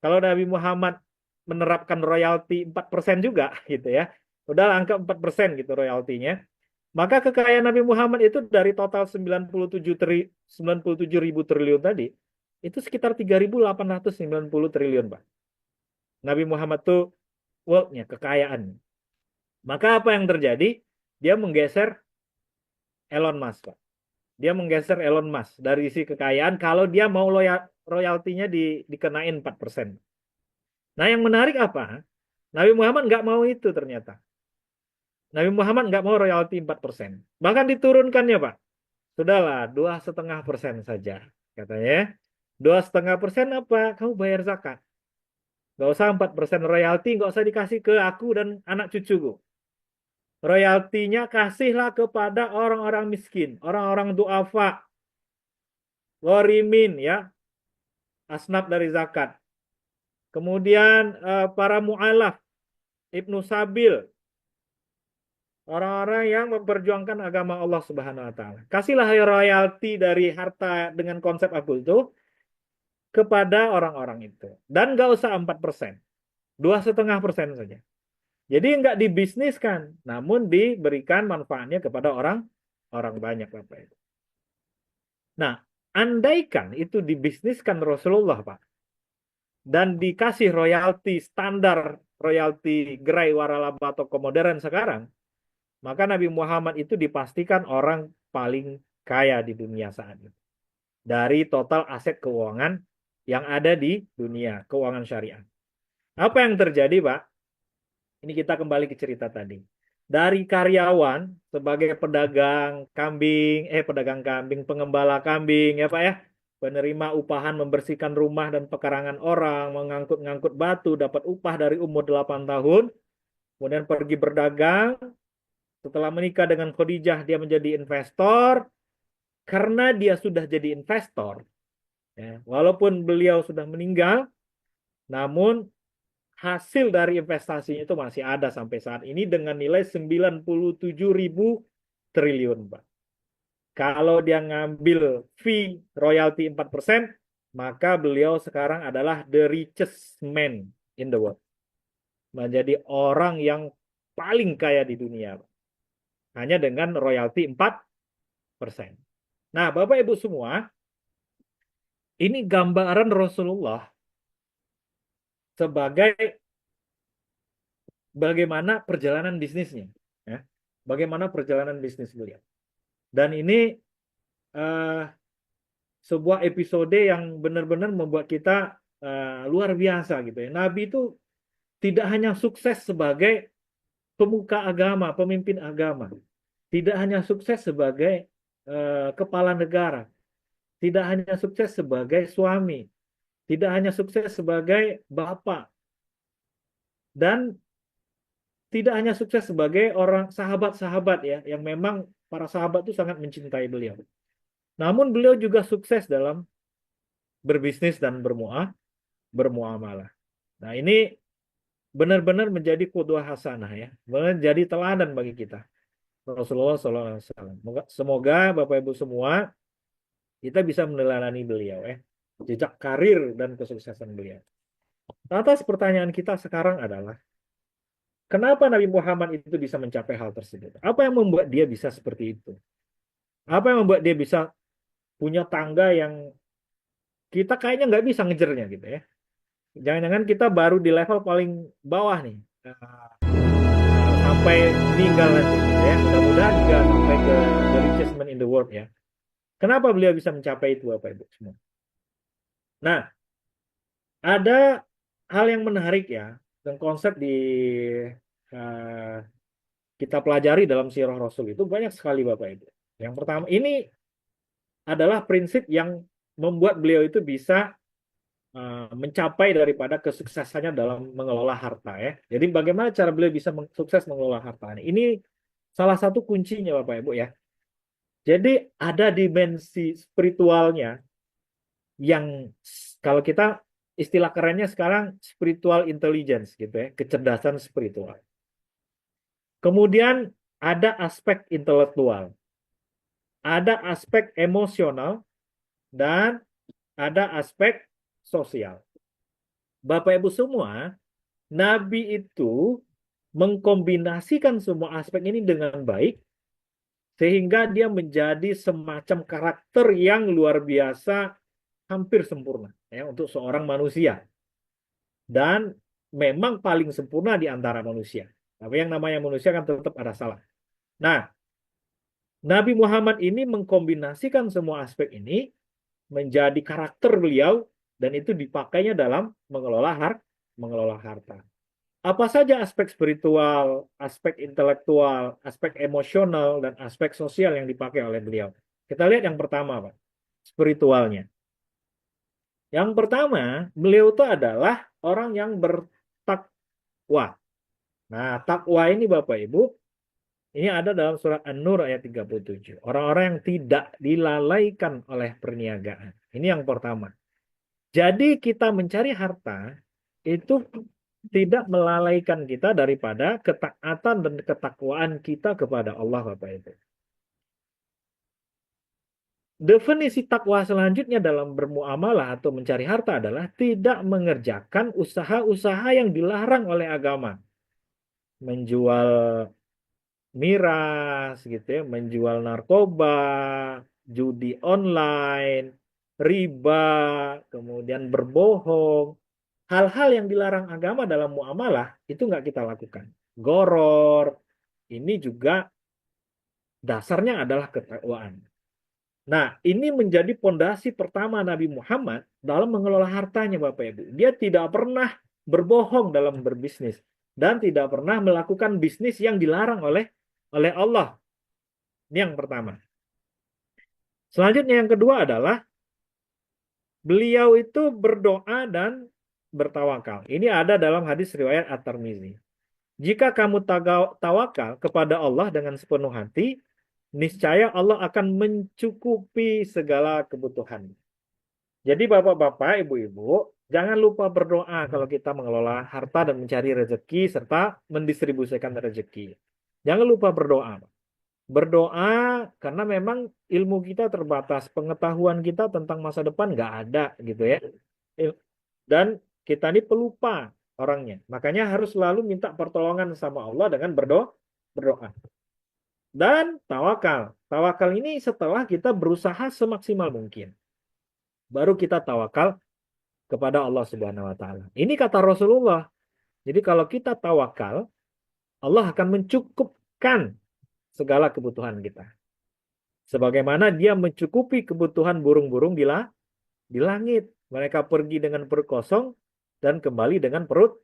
[SPEAKER 1] Kalau Nabi Muhammad menerapkan royalti 4% juga gitu ya. Udah angka 4% gitu royaltinya. Maka kekayaan Nabi Muhammad itu dari total 97 ribu triliun tadi, itu sekitar 3.890 triliun, Pak. Nabi Muhammad tuh wealth-nya, kekayaan. Maka apa yang terjadi? Dia menggeser Elon Musk, Pak. Dia menggeser Elon Musk dari isi kekayaan kalau dia mau royaltinya dikenain 4%. Nah, yang menarik apa? Nabi Muhammad nggak mau itu ternyata. Nabi Muhammad nggak mau royalti 4%. Bahkan diturunkannya, Pak. Sudahlah, 2,5% saja. Katanya, 2,5% apa? Kamu bayar zakat. Nggak usah 4% royalti, nggak usah dikasih ke aku dan anak cucuku. Royaltinya kasihlah kepada orang-orang miskin, orang-orang duafa, gorimin ya, asnaf dari zakat. Kemudian para mu'alaf, Ibnu Sabil, orang-orang yang memperjuangkan agama Allah Subhanahu wa taala. Kasihlah royalti dari harta dengan konsep aku itu kepada orang-orang itu. Dan nggak usah 4%, 2,5% saja. Jadi nggak dibisniskan, namun diberikan manfaatnya kepada orang orang banyak, Bapak Ibu. Nah, andaikan itu dibisniskan Rasulullah, Pak, dan dikasih royalti standar, royalti gerai waralaba atau modern sekarang, maka Nabi Muhammad itu dipastikan orang paling kaya di dunia saat ini. Dari total aset keuangan yang ada di dunia, keuangan syariah. Apa yang terjadi, Pak? Ini kita kembali ke cerita tadi. Dari karyawan sebagai pedagang kambing, pengembala kambing, ya Pak ya, penerima upahan membersihkan rumah dan pekarangan orang, mengangkut-ngangkut batu, dapat upah dari umur 8 tahun, kemudian pergi berdagang, setelah menikah dengan Khadijah, dia menjadi investor. Karena dia sudah jadi investor, Ya, walaupun beliau sudah meninggal, namun hasil dari investasinya itu masih ada sampai saat ini dengan nilai 97.000 triliun, Pak. Kalau dia ngambil fee royalti 4%, maka beliau sekarang adalah the richest man in the world. Menjadi orang yang paling kaya di dunia, Pak. Hanya dengan royalti 4%. Nah, Bapak Ibu semua, ini gambaran Rasulullah sebagai bagaimana perjalanan bisnisnya. Ya. Bagaimana perjalanan bisnis beliau. Dan ini eh, sebuah episode yang benar-benar membuat kita luar biasa gitu ya. Nabi itu tidak hanya sukses sebagai pemuka agama, pemimpin agama, tidak hanya sukses sebagai kepala negara, tidak hanya sukses sebagai suami, tidak hanya sukses sebagai bapak, dan tidak hanya sukses sebagai orang sahabat-sahabat ya, yang memang para sahabat itu sangat mencintai beliau. Namun beliau juga sukses dalam berbisnis dan bermuamalah. Nah, ini benar-benar menjadi qudwah hasanah ya, menjadi teladan bagi kita. Rasulullah SAW. Semoga Bapak Ibu semua kita bisa meneladani beliau ya, jejak karir dan kesuksesan beliau. Atas pertanyaan kita sekarang adalah, kenapa Nabi Muhammad itu bisa mencapai hal tersebut? Apa yang membuat dia bisa seperti itu? Apa yang membuat dia bisa punya tangga yang kita kayaknya nggak bisa ngejernya gitu ya? Jangan-jangan kita baru di level paling bawah nih, sampai meninggal nanti gitu ya. Mudah-mudahan juga sampai ke the richest man in the world ya. Kenapa beliau bisa mencapai itu Bapak Ibu semua? Nah, ada hal yang menarik ya, dan konsep di uh, kita pelajari dalam sirah Rasul itu banyak sekali Bapak Ibu. Yang pertama, ini adalah prinsip yang membuat beliau itu bisa mencapai daripada kesuksesannya dalam mengelola harta ya. Jadi bagaimana cara beliau bisa sukses mengelola harta ini? Ini salah satu kuncinya Bapak Ibu ya. Jadi ada dimensi spiritualnya yang kalau kita istilah kerennya sekarang spiritual intelligence gitu ya, kecerdasan spiritual. Kemudian ada aspek intelektual, ada aspek emosional, dan ada aspek sosial. Bapak Ibu semua, Nabi itu mengkombinasikan semua aspek ini dengan baik sehingga dia menjadi semacam karakter yang luar biasa, hampir sempurna ya untuk seorang manusia, dan memang paling sempurna di antara manusia. Tapi yang namanya manusia kan tetap ada salah. Nah, Nabi Muhammad ini mengkombinasikan semua aspek ini menjadi karakter beliau, dan itu dipakainya dalam mengelola harta. Apa saja aspek spiritual, aspek intelektual, aspek emosional, dan aspek sosial yang dipakai oleh beliau? Kita lihat yang pertama, Pak, spiritualnya. Yang pertama, beliau itu adalah orang yang bertakwa. Nah, takwa ini Bapak Ibu, ini ada dalam surat An-Nur ayat 37. Orang-orang yang tidak dilalaikan oleh perniagaan. Ini yang pertama. Jadi kita mencari harta itu tidak melalaikan kita daripada ketaatan dan ketakwaan kita kepada Allah Bapak Ibu. Definisi takwa selanjutnya dalam bermuamalah atau mencari harta adalah tidak mengerjakan usaha-usaha yang dilarang oleh agama. Menjual miras gitu ya, menjual narkoba, judi online, riba, kemudian berbohong. Hal-hal yang dilarang agama dalam muamalah itu nggak kita lakukan. Goror, ini juga dasarnya adalah ketakwaan. Nah, ini menjadi pondasi pertama Nabi Muhammad dalam mengelola hartanya, Bapak Ibu. Dia tidak pernah berbohong dalam berbisnis dan tidak pernah melakukan bisnis yang dilarang oleh Allah. Ini yang pertama. Selanjutnya yang kedua adalah beliau itu berdoa dan bertawakal. Ini ada dalam hadis riwayat At-Tirmizi. Jika kamu tawakal kepada Allah dengan sepenuh hati, niscaya Allah akan mencukupi segala kebutuhan. Jadi bapak-bapak, ibu-ibu, jangan lupa berdoa kalau kita mengelola harta dan mencari rezeki serta mendistribusikan rezeki. Jangan lupa berdoa. Berdoa karena memang ilmu kita terbatas, pengetahuan kita tentang masa depan nggak ada gitu ya. Il- Dan kita ini pelupa orangnya. Makanya harus selalu minta pertolongan sama Allah dengan berdoa. Dan tawakal. Tawakal ini setelah kita berusaha semaksimal mungkin. Baru kita tawakal kepada Allah Subhanahu wa taala. Ini kata Rasulullah. Jadi kalau kita tawakal, Allah akan mencukupkan segala kebutuhan kita. Sebagaimana dia mencukupi kebutuhan burung-burung di langit. Mereka pergi dengan perut kosong dan kembali dengan perut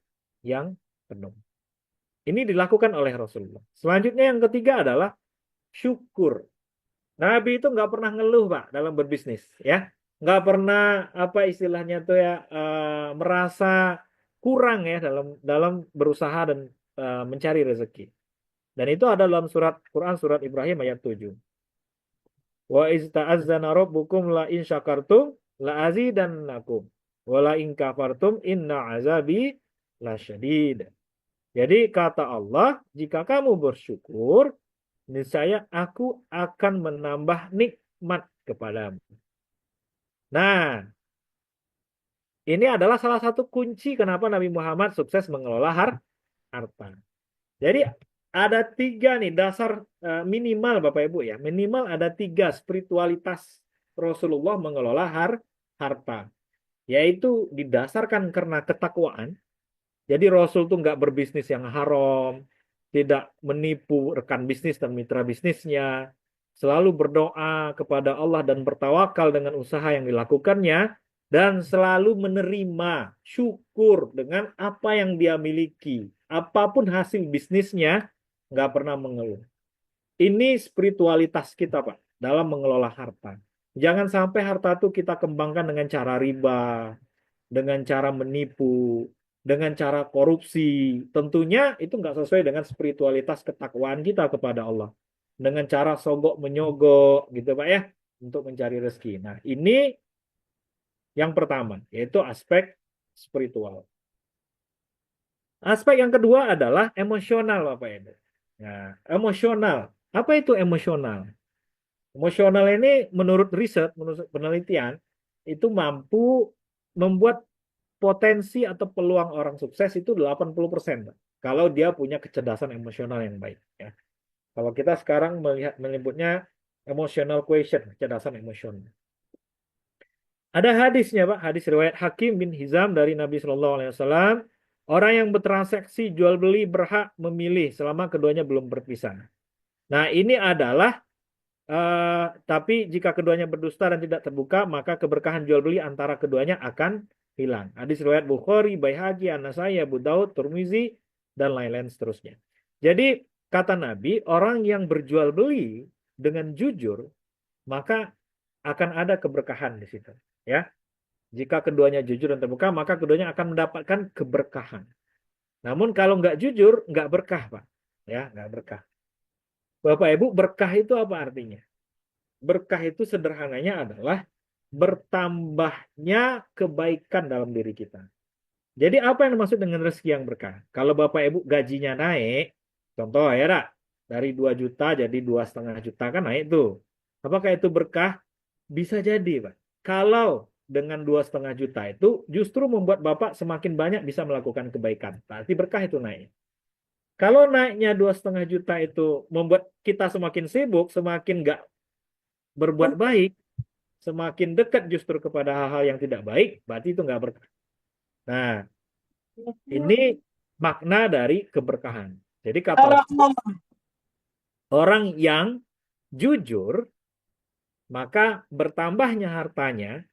[SPEAKER 1] yang penuh. Ini dilakukan oleh Rasulullah. Selanjutnya yang ketiga adalah syukur. Nabi itu nggak pernah ngeluh, Pak, dalam berbisnis, ya. Nggak pernah apa istilahnya tuh ya merasa kurang ya dalam dalam berusaha dan mencari rezeki. Dan itu ada dalam surat Quran surat Ibrahim ayat 7. Wa iz ta'azzana rabbukum la in syakartum la azidannakum wa la in kafartum inna azabi lasyadid. Jadi kata Allah, jika kamu bersyukur, niscaya aku akan menambah nikmat kepadamu. Nah, ini adalah salah satu kunci kenapa Nabi Muhammad sukses mengelola harta. Jadi ada tiga nih dasar minimal Bapak Ibu ya. Minimal ada tiga spiritualitas Rasulullah mengelola harta. Yaitu didasarkan karena ketakwaan. Jadi Rasul tuh nggak berbisnis yang haram, tidak menipu rekan bisnis dan mitra bisnisnya, selalu berdoa kepada Allah dan bertawakal dengan usaha yang dilakukannya, dan selalu menerima syukur dengan apa yang dia miliki. Apapun hasil bisnisnya, nggak pernah mengeluh. Ini spiritualitas kita, Pak, dalam mengelola harta. Jangan sampai harta itu kita kembangkan dengan cara riba, dengan cara menipu, dengan cara korupsi. Tentunya itu nggak sesuai dengan spiritualitas ketakwaan kita kepada Allah. Dengan cara sogok menyogok, gitu Pak ya, untuk mencari rezeki. Nah, ini yang pertama, yaitu aspek spiritual. Aspek yang kedua adalah emosional, Bapak Ibu. Nah, emosional. Apa itu emosional? Emosional ini menurut riset, menurut penelitian, itu mampu membuat potensi atau peluang orang sukses itu 80%, Pak. Kalau dia punya kecerdasan emosional yang baik. Ya. Kalau kita sekarang melihat menyebutnya emotional quotient, kecerdasan emosional. Ada hadisnya, Pak, hadis riwayat Hakim bin Hizam dari Nabi Shallallahu Alaihi Wasallam. Orang yang bertransaksi jual beli berhak memilih selama keduanya belum berpisah. Nah, ini adalah tapi jika keduanya berdusta dan tidak terbuka, maka keberkahan jual beli antara keduanya akan hilang. Hadis riwayat Bukhari, Baihaqi, An-Nasai, Abu Daud, Turmizi, dan lain-lain seterusnya. Jadi kata Nabi, orang yang berjual beli dengan jujur, maka akan ada keberkahan di situ. Ya, jika keduanya jujur dan terbuka, maka keduanya akan mendapatkan keberkahan. Namun kalau nggak jujur, nggak berkah, Pak. Ya, nggak berkah. Bapak Ibu, berkah itu apa artinya? Berkah itu sederhananya adalah bertambahnya kebaikan dalam diri kita. Jadi apa yang dimaksud dengan rezeki yang berkah? Kalau Bapak Ibu gajinya naik, contoh ya, Rak, dari 2 juta jadi 2,5 juta kan naik tuh. Apakah itu berkah? Bisa jadi, Pak. Kalau dengan 2,5 juta itu justru membuat Bapak semakin banyak bisa melakukan kebaikan. Berarti berkah itu naik. Kalau naiknya 2,5 juta itu membuat kita semakin sibuk, semakin nggak berbuat baik, semakin dekat justru kepada hal-hal yang tidak baik, berarti itu nggak berkah. Nah, ini makna dari keberkahan. Jadi kata orang yang jujur, maka bertambahnya hartanya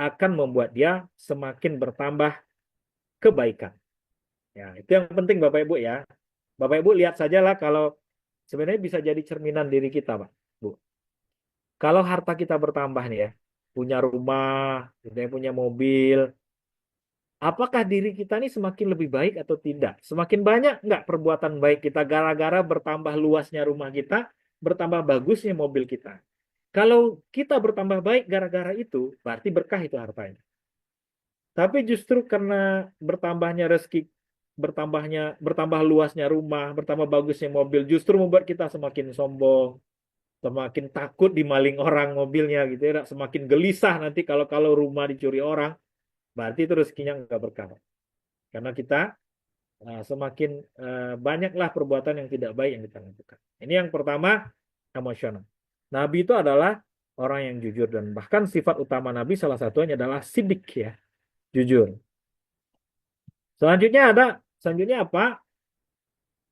[SPEAKER 1] akan membuat dia semakin bertambah kebaikan. Ya, itu yang penting Bapak Ibu ya. Bapak Ibu lihat sajalah kalau sebenarnya bisa jadi cerminan diri kita, Pak. Bu. Kalau harta kita bertambah nih ya, punya rumah, punya mobil, apakah diri kita ini semakin lebih baik atau tidak? Semakin banyak nggak perbuatan baik kita gara-gara bertambah luasnya rumah kita, bertambah bagusnya mobil kita? Kalau kita bertambah baik gara-gara itu, berarti berkah itu hartanya. Tapi justru karena bertambahnya rezeki, bertambah luasnya rumah, bertambah bagusnya mobil, justru membuat kita semakin sombong, semakin takut dimaling orang mobilnya gitu ya, semakin gelisah nanti kalau kalau rumah dicuri orang, berarti itu rezekinya nggak berkah. Karena kita semakin banyaklah perbuatan yang tidak baik yang kita lakukan. Ini yang pertama, emosional. Nabi itu adalah orang yang jujur dan bahkan sifat utama Nabi salah satunya adalah sidik ya, jujur. Selanjutnya apa?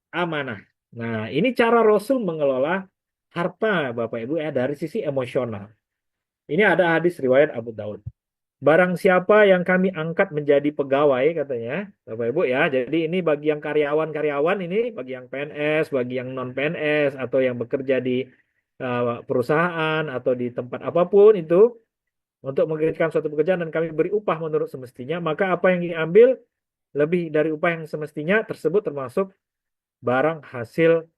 [SPEAKER 1] Amanah. Nah, ini cara Rasul mengelola harta Bapak Ibu ya dari sisi emosional. Ini ada hadis riwayat Abu Daud. Barang siapa yang kami angkat menjadi pegawai katanya, Bapak Ibu ya. Jadi ini bagi yang karyawan-karyawan ini, bagi yang PNS, bagi yang non PNS atau yang bekerja di perusahaan atau di tempat apapun itu untuk mengerjakan suatu pekerjaan dan kami beri upah menurut semestinya, maka apa yang diambil lebih dari upah yang semestinya tersebut termasuk barang hasil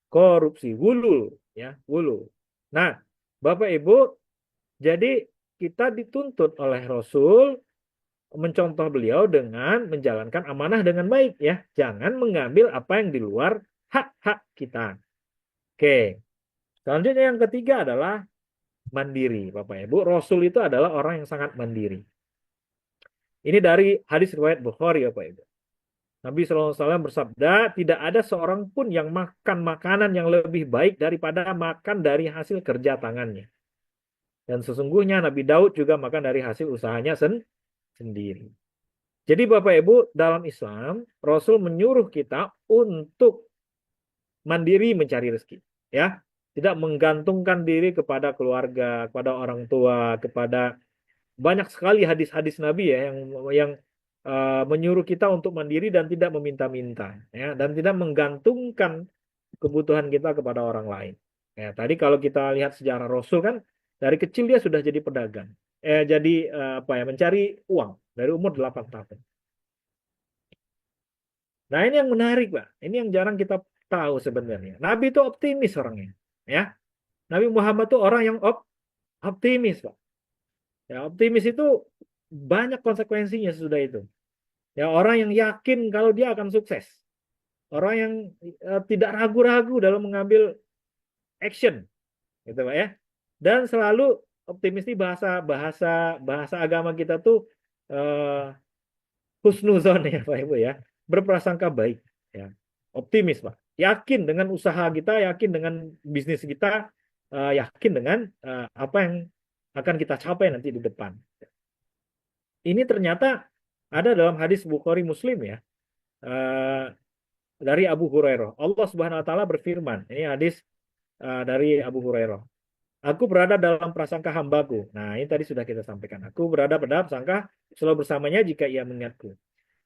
[SPEAKER 1] korupsi, wulul ya, wulul. Nah, Bapak Ibu, jadi kita dituntut oleh Rasul mencontoh beliau dengan menjalankan amanah dengan baik ya. Jangan mengambil apa yang di luar hak-hak kita. Oke. Selanjutnya yang ketiga adalah mandiri, Bapak Ibu. Rasul itu adalah orang yang sangat mandiri. Ini dari hadis riwayat Bukhari, Bapak Ibu. Nabi SAW bersabda, tidak ada seorang pun yang makan makanan yang lebih baik daripada makan dari hasil kerja tangannya. Dan sesungguhnya Nabi Daud juga makan dari hasil usahanya sendiri. Jadi Bapak Ibu, dalam Islam, Rasul menyuruh kita untuk mandiri mencari rezeki. Ya, tidak menggantungkan diri kepada keluarga, kepada orang tua, kepada banyak sekali hadis-hadis Nabi ya yang menyuruh kita untuk mandiri dan tidak meminta-minta, ya, dan tidak menggantungkan kebutuhan kita kepada orang lain. Ya, tadi kalau kita lihat sejarah Rasul kan dari kecil dia sudah jadi pedagang, jadi apa ya mencari uang dari umur 8 tahun. Nah, ini yang menarik, Pak. Ini yang jarang kita tahu sebenarnya. Nabi itu optimis orangnya, ya. Nabi Muhammad itu orang yang optimis, Pak. Ya, optimis itu banyak konsekuensinya sudah itu. Ya, orang yang yakin kalau dia akan sukses. Orang yang tidak ragu-ragu dalam mengambil action, gitu, Pak ya. Dan selalu optimis ini bahasa bahasa bahasa agama kita tuh eh, husnuzon ya, Pak Ibu ya. Berprasangka baik, ya. Optimis, Pak. Yakin dengan usaha kita, yakin dengan bisnis kita, yakin dengan apa yang akan kita capai nanti di depan. Ini ternyata ada dalam hadis Bukhari Muslim ya. Eh, dari Abu Hurairah. Allah Subhanahu wa taala berfirman. Ini hadis dari Abu Hurairah. Aku berada dalam prasangka hambaku. Nah, ini tadi sudah kita sampaikan. Aku berada pada prasangka selalu bersamanya jika ia mengingatku.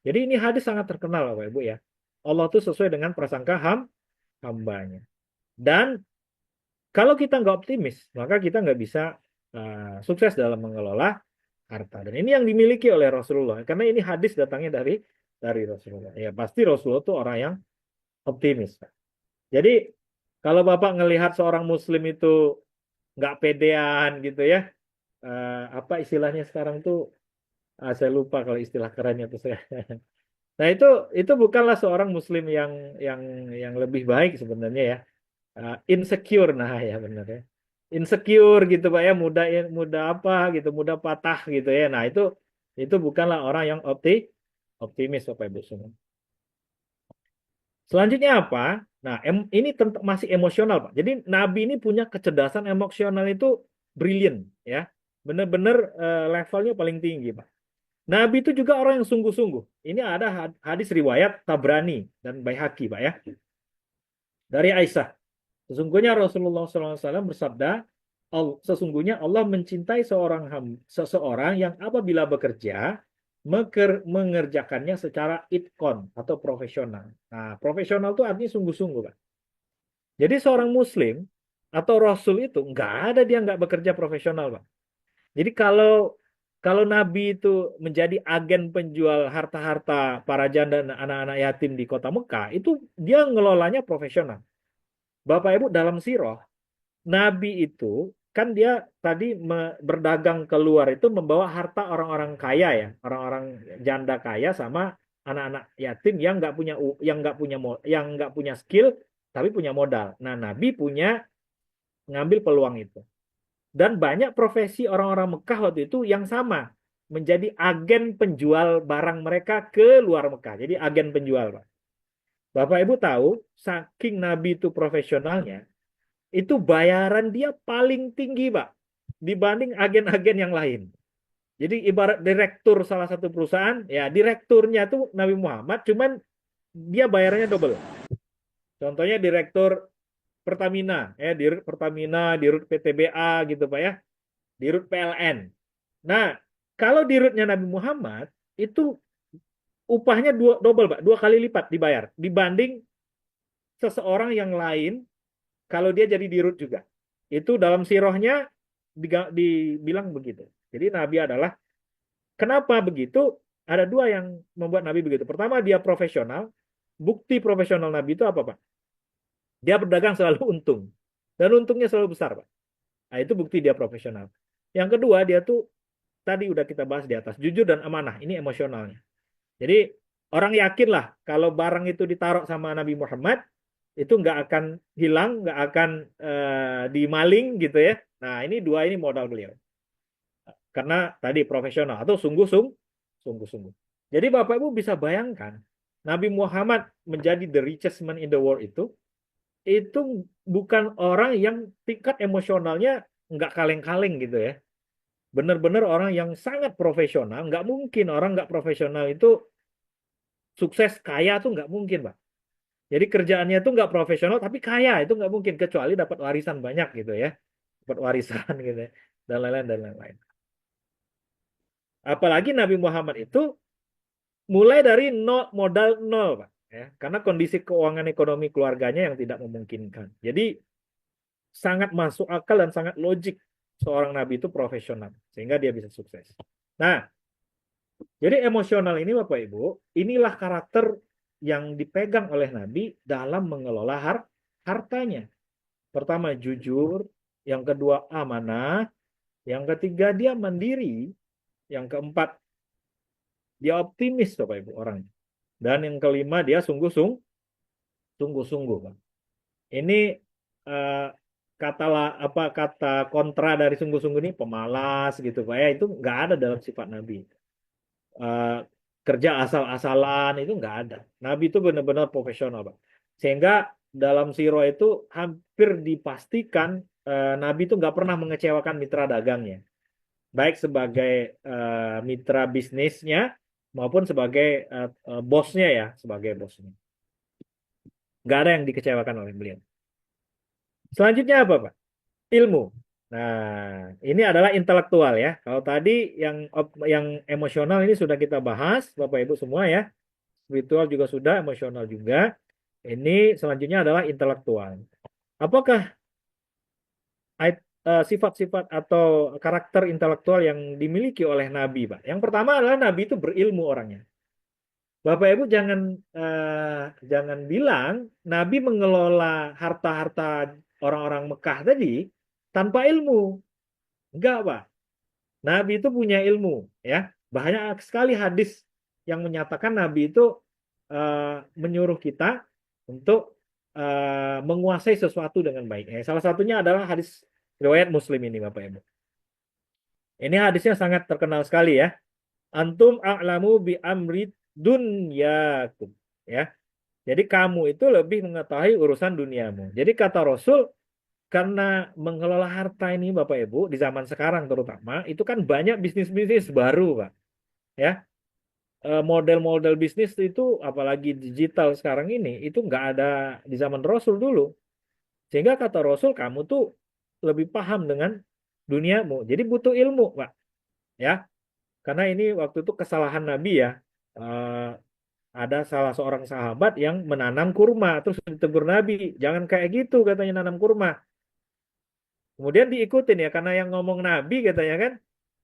[SPEAKER 1] Jadi ini hadis sangat terkenal Bapak Ibu ya. Allah itu sesuai dengan prasangka hambanya. Dan kalau kita nggak optimis, maka kita nggak bisa sukses dalam mengelola harta. Dan ini yang dimiliki oleh Rasulullah. Karena ini hadis datangnya dari Rasulullah. Ya pasti Rasulullah itu orang yang optimis. Jadi kalau Bapak ngelihat seorang Muslim itu nggak pedean gitu ya, apa istilahnya sekarang tuh, saya lupa kalau istilah kerennya tuh saya. Nah itu bukanlah seorang Muslim yang yang lebih baik sebenarnya ya. Insecure, nah ya benar ya. Insecure gitu Pak ya, mudah mudah apa gitu, mudah patah gitu ya. Nah itu bukanlah orang yang optimis Bapak Ibu semua. Selanjutnya apa? Nah, ini masih emosional, Pak. Jadi Nabi ini punya kecerdasan emosional itu brilian, ya. Benar-benar levelnya paling tinggi, Pak. Nabi itu juga orang yang sungguh-sungguh. Ini ada hadis riwayat Tabrani dan Baihaqi, Pak ya. Dari Aisyah. Sesungguhnya Rasulullah SAW bersabda, sesungguhnya Allah mencintai seseorang yang apabila bekerja mengerjakannya secara itkon atau profesional. Nah, profesional itu artinya sungguh-sungguh, Pak. Jadi seorang Muslim atau Rasul itu nggak ada dia nggak bekerja profesional, Pak. Jadi kalau kalau Nabi itu menjadi agen penjual harta-harta para janda dan anak-anak yatim di kota Mekah, itu dia ngelolanya profesional. Bapak Ibu dalam sirah, Nabi itu kan dia tadi berdagang keluar itu membawa harta orang-orang kaya ya, orang-orang janda kaya sama anak-anak yatim yang nggak punya yang nggak punya skill tapi punya modal. Nah, Nabi punya ngambil peluang itu. Dan banyak profesi orang-orang Mekah waktu itu yang sama, menjadi agen penjual barang mereka ke luar Mekah. Jadi agen penjual, Pak. Bapak Ibu tahu, saking Nabi itu profesionalnya, itu bayaran dia paling tinggi, Pak, dibanding agen-agen yang lain. Jadi ibarat direktur salah satu perusahaan, ya direkturnya tuh Nabi Muhammad, cuman dia bayarannya double. Contohnya direktur Pertamina, ya dirut Pertamina, dirut PTBA gitu Pak ya, dirut PLN. Nah, kalau dirutnya Nabi Muhammad itu upahnya double Pak, 2 kali lipat dibayar dibanding seseorang yang lain kalau dia jadi dirut juga. Itu dalam sirohnya dibilang begitu. Jadi Nabi adalah kenapa begitu? Ada dua yang membuat Nabi begitu. Pertama, dia profesional. Bukti profesional Nabi itu apa, Pak? Dia berdagang selalu untung. Dan untungnya selalu besar, Pak. Nah, itu bukti dia profesional. Yang kedua, dia tuh tadi udah kita bahas di atas, jujur dan amanah. Ini emosionalnya. Jadi orang yakin lah kalau barang itu ditaruh sama Nabi Muhammad, itu nggak akan hilang, nggak akan dimaling gitu ya. Nah, ini dua ini modal beliau. Karena tadi profesional atau sungguh-sungguh. Jadi Bapak Ibu bisa bayangkan Nabi Muhammad menjadi the richest man in the world itu bukan orang yang tingkat emosionalnya nggak kaleng-kaleng gitu ya. Benar-benar orang yang sangat profesional. Nggak mungkin orang nggak profesional itu sukses kaya tuh nggak mungkin, Pak. Jadi kerjaannya tuh nggak profesional tapi kaya itu nggak mungkin kecuali dapat warisan banyak gitu ya. Dapat warisan gitu ya. Dan lain-lain dan lain-lain. Apalagi Nabi Muhammad itu mulai dari nol, modal nol, Pak. Ya, karena kondisi keuangan ekonomi keluarganya yang tidak memungkinkan. Jadi sangat masuk akal dan sangat logik seorang nabi itu profesional sehingga dia bisa sukses. Nah, jadi emosional ini Bapak Ibu, inilah karakter yang dipegang oleh nabi dalam mengelola hartanya. Pertama jujur, yang kedua amanah, yang ketiga dia mandiri, yang keempat dia optimis Bapak Ibu orangnya. Dan yang kelima dia sungguh-sungguh, Pak. Ini eh, kata kontra dari sungguh-sungguh ini pemalas gitu Pak ya itu nggak ada dalam sifat Nabi. Eh, Kerja asal-asalan itu nggak ada. Nabi itu benar-benar profesional Pak. Sehingga dalam siro itu hampir dipastikan Nabi itu nggak pernah mengecewakan mitra dagangnya. Baik sebagai mitra bisnisnya maupun sebagai bosnya ya, sebagai bosnya. Nggak ada yang dikecewakan oleh beliau. Selanjutnya apa Pak? Ilmu. Nah, ini adalah intelektual ya. Kalau tadi yang emosional ini sudah kita bahas, Bapak Ibu semua ya. Spiritual juga sudah, emosional juga. Ini selanjutnya adalah intelektual. Apakah sifat-sifat atau karakter intelektual yang dimiliki oleh Nabi, Pak? Yang pertama adalah Nabi itu berilmu orangnya. Bapak Ibu jangan bilang Nabi mengelola harta-harta orang-orang Mekah tadi tanpa ilmu. Enggak, Pak. Nabi itu punya ilmu, ya. Banyak sekali hadis yang menyatakan Nabi itu menyuruh kita untuk menguasai sesuatu dengan baik. Salah satunya adalah hadis riwayat Muslim ini, Bapak Ibu. Ini hadisnya sangat terkenal sekali ya. Antum a'lamu bi amri dunyakum, ya. Jadi kamu itu lebih mengetahui urusan duniamu. Jadi kata Rasul, karena mengelola harta ini Bapak Ibu di zaman sekarang terutama itu kan banyak bisnis-bisnis baru Pak ya. Model-model bisnis itu apalagi digital sekarang ini itu nggak ada di zaman Rasul dulu, sehingga kata Rasul kamu tuh lebih paham dengan duniamu jadi butuh ilmu Pak ya, karena ini waktu itu kesalahan Nabi ya. Eh, ada salah seorang sahabat yang menanam kurma terus ditegur Nabi jangan kayak gitu katanya nanam kurma. Kemudian diikutin ya karena yang ngomong Nabi katanya kan.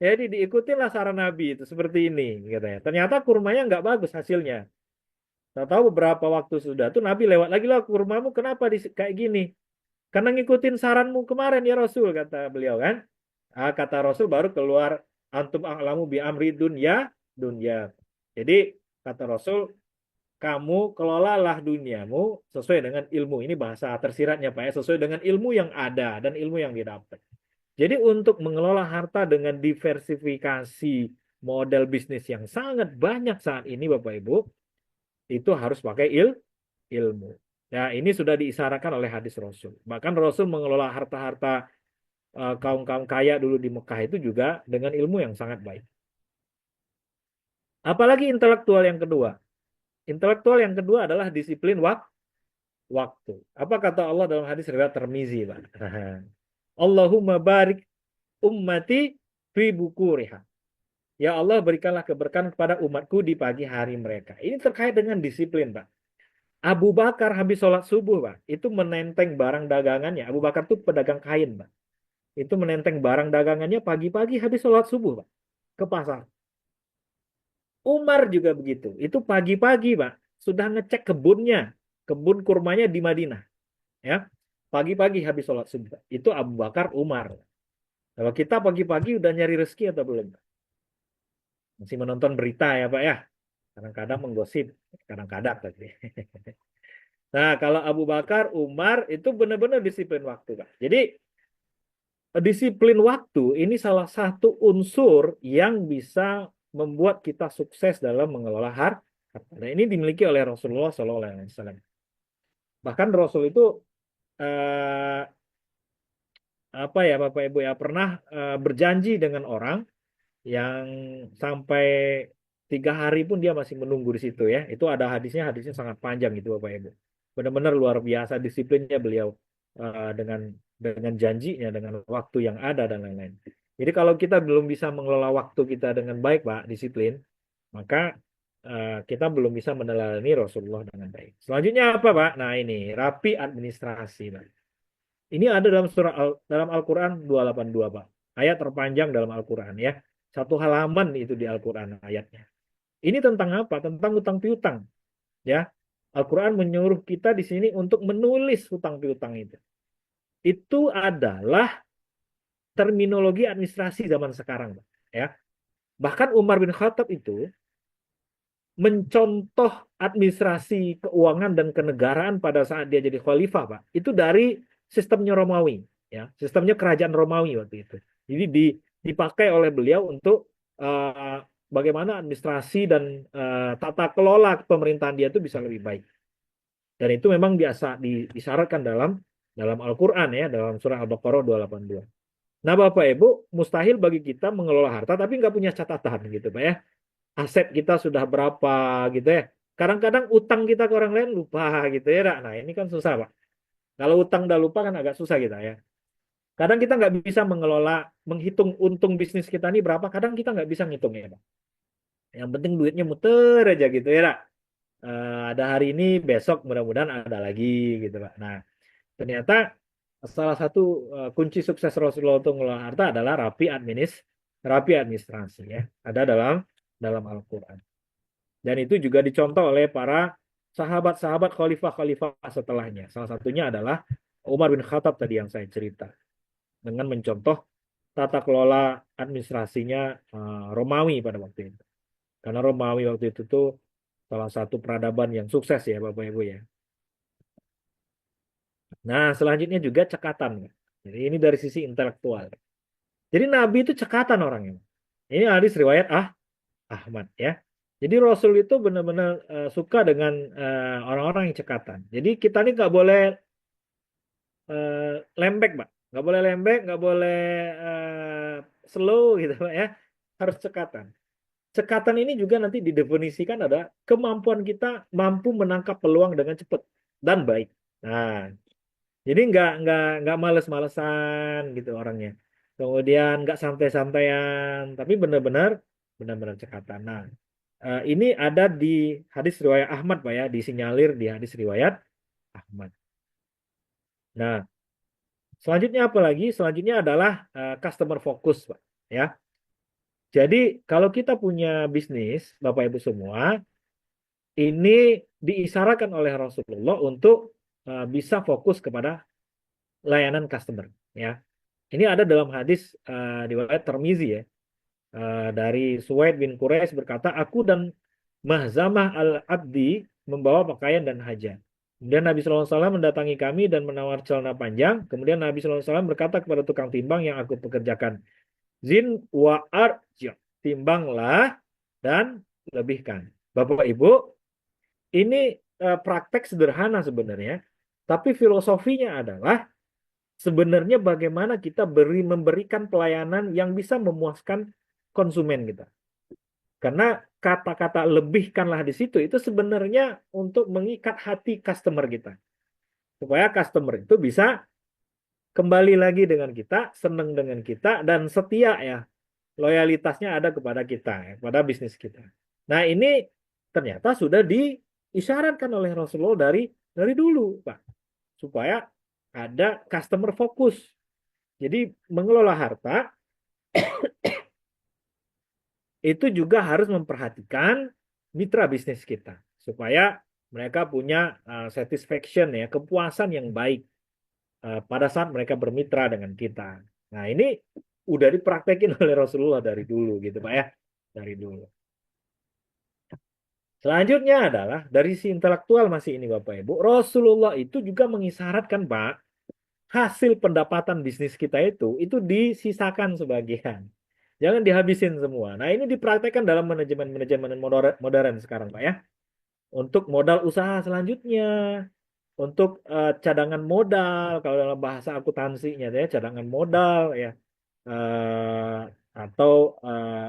[SPEAKER 1] Jadi diikutinlah saran Nabi itu seperti ini katanya. Ternyata kurmanya nggak bagus hasilnya. Tahu beberapa waktu sudah tuh Nabi lewat lagi lah kurmamu kenapa kayak gini? Karena ngikutin saranmu kemarin ya Rasul, kata beliau kan. Kata Rasul baru keluar antum a'lamu bi amri dunya dunya. Jadi kata Rasul, kamu kelolalah duniamu sesuai dengan ilmu. Ini bahasa tersiratnya Pak ya, sesuai dengan ilmu yang ada dan ilmu yang didapat. Jadi untuk mengelola harta dengan diversifikasi model bisnis yang sangat banyak saat ini Bapak Ibu, itu harus pakai ilmu. Ya, ini sudah diisyaratkan oleh hadis Rasul. Bahkan Rasul mengelola harta-harta kaum-kaum kaya dulu di Mekah itu juga dengan ilmu yang sangat baik. Apalagi intelektual yang kedua. Intelektual yang kedua adalah disiplin waktu. Apa kata Allah dalam hadis riwayat Tirmizi, Pak? Allahumma barik ummati fi bukuriha. Ya Allah, berikanlah keberkahan kepada umatku di pagi hari mereka. Ini terkait dengan disiplin, Pak. Abu Bakar habis sholat subuh, Pak, itu menenteng barang dagangannya. Abu Bakar itu pedagang kain, Pak. Itu menenteng barang dagangannya pagi-pagi habis sholat subuh, Pak, ke pasar. Umar juga begitu. Itu pagi-pagi, Pak, sudah ngecek kebunnya, kebun kurmanya di Madinah. Ya, pagi-pagi habis sholat subuh. Itu Abu Bakar, Umar. Kalau kita pagi-pagi udah nyari rezeki atau belum? Masih menonton berita ya, Pak ya. Kadang-kadang menggosip, kadang-kadang tapi. Nah, kalau Abu Bakar, Umar itu benar-benar disiplin waktu, Pak. Jadi disiplin waktu ini salah satu unsur yang bisa membuat kita sukses dalam mengelola harta. Nah, ini dimiliki oleh Rasulullah SAW. Bahkan Rasul itu eh, apa ya Bapak Ibu ya pernah berjanji dengan orang yang sampai 3 hari pun dia masih menunggu di situ ya. Itu ada hadisnya, hadisnya sangat panjang itu Bapak Ibu. Benar-benar luar biasa disiplinnya beliau dengan janjinya, dengan waktu yang ada dan lain-lain. Jadi kalau kita belum bisa mengelola waktu kita dengan baik, Pak, disiplin, maka kita belum bisa meneladani Rasulullah dengan baik. Selanjutnya apa, Pak? Nah ini rapi administrasi, Pak. Ini ada dalam dalam Al-Quran 282, Pak. Ayat terpanjang dalam Al-Quran ya. Satu halaman itu di Al-Quran ayatnya. Ini tentang apa? Tentang utang piutang. Ya, Al-Quran menyuruh kita di sini untuk menulis hutang piutang itu. Itu adalah terminologi administrasi zaman sekarang, Pak. Ya, bahkan Umar bin Khattab itu mencontoh administrasi keuangan dan kenegaraan pada saat dia jadi khalifah, Pak. Itu dari sistemnya Romawi, ya, sistemnya kerajaan Romawi waktu itu. Jadi dipakai oleh beliau untuk bagaimana administrasi dan tata kelola pemerintahan dia itu bisa lebih baik. Dan itu memang biasa disyaratkan dalam Al-Quran ya, dalam surah Al-Baqarah 282. Nah, Bapak Ibu, mustahil bagi kita mengelola harta tapi nggak punya catatan gitu, Pak ya. Aset kita sudah berapa gitu ya. Kadang-kadang utang kita ke orang lain lupa gitu ya. Nah, ini kan susah, Pak. Kalau utang udah lupa kan agak susah kita ya. Kadang kita nggak bisa mengelola, menghitung untung bisnis kita ini berapa. Kadang kita nggak bisa ngitung ya, Pak. Yang penting duitnya muter aja gitu ya, Pak. Ada hari ini, besok mudah-mudahan ada lagi gitu, Pak. Nah, ternyata salah satu kunci sukses Rasulullah untuk mengelola harta adalah rapi administrasi ya. Ada dalam Al-Quran. Dan itu juga dicontoh oleh para sahabat-sahabat khalifah-khalifah setelahnya. Salah satunya adalah Umar bin Khattab tadi yang saya cerita. Dengan mencontoh tata kelola administrasinya Romawi pada waktu itu. Karena Romawi waktu itu tuh salah satu peradaban yang sukses ya Bapak Ibu ya. Nah, selanjutnya juga cekatan. Jadi ini dari sisi intelektual. Jadi Nabi itu cekatan orangnya. Ini hadis riwayat Ahmad ya. Jadi Rasul itu benar-benar suka dengan orang-orang yang cekatan. Jadi kita ini nggak boleh lembek, Pak. Nggak boleh lembek, nggak boleh slow gitu, Pak ya. Harus cekatan. Cekatan ini juga nanti didefinisikan ada kemampuan kita mampu menangkap peluang dengan cepat dan baik. Nah, jadi nggak males-malesan gitu orangnya. Kemudian nggak santai-santaian, tapi benar-benar cekatan. Nah, ini ada di hadis riwayat Ahmad, Pak ya, disinyalir di hadis riwayat Ahmad. Nah, selanjutnya apa lagi? Selanjutnya adalah customer focus, Pak. Ya. Jadi kalau kita punya bisnis, Bapak Ibu semua, ini diisyaratkan oleh Rasulullah untuk bisa fokus kepada layanan customer. Ya, ini ada dalam hadis riwayat Tirmizi ya. Dari Suwaid bin Quraisy berkata, aku dan Mahzamah al-Abdi membawa pakaian dan haja. Kemudian Nabi SAW mendatangi kami dan menawar celana panjang. Kemudian Nabi SAW berkata kepada tukang timbang yang aku pekerjakan, Zin wa arja, timbanglah dan lebihkan. Bapak Ibu, ini praktek sederhana sebenarnya, tapi filosofinya adalah sebenarnya bagaimana kita memberikan pelayanan yang bisa memuaskan konsumen kita. Karena kata-kata lebihkanlah di situ itu sebenarnya untuk mengikat hati customer kita. Supaya customer itu bisa kembali lagi dengan kita, senang dengan kita, dan setia ya. Loyalitasnya ada kepada kita, ya, kepada bisnis kita. Nah ini ternyata sudah diisyaratkan oleh Rasulullah dari dulu, Pak. Supaya ada customer focus. Jadi mengelola harta itu juga harus memperhatikan mitra bisnis kita supaya mereka punya satisfaction ya, kepuasan yang baik pada saat mereka bermitra dengan kita. Nah, ini udah dipraktekin oleh Rasulullah dari dulu gitu, Pak ya. Dari dulu. Selanjutnya adalah dari si intelektual masih ini Bapak Ibu, Rasulullah itu juga mengisyaratkan Pak, hasil pendapatan bisnis kita itu disisakan sebagian. Jangan dihabisin semua. Nah, ini dipraktekkan dalam manajemen modern, modern sekarang, Pak ya. Untuk modal usaha selanjutnya, untuk cadangan modal, kalau dalam bahasa akuntansinya ya, cadangan modal ya. Eh, atau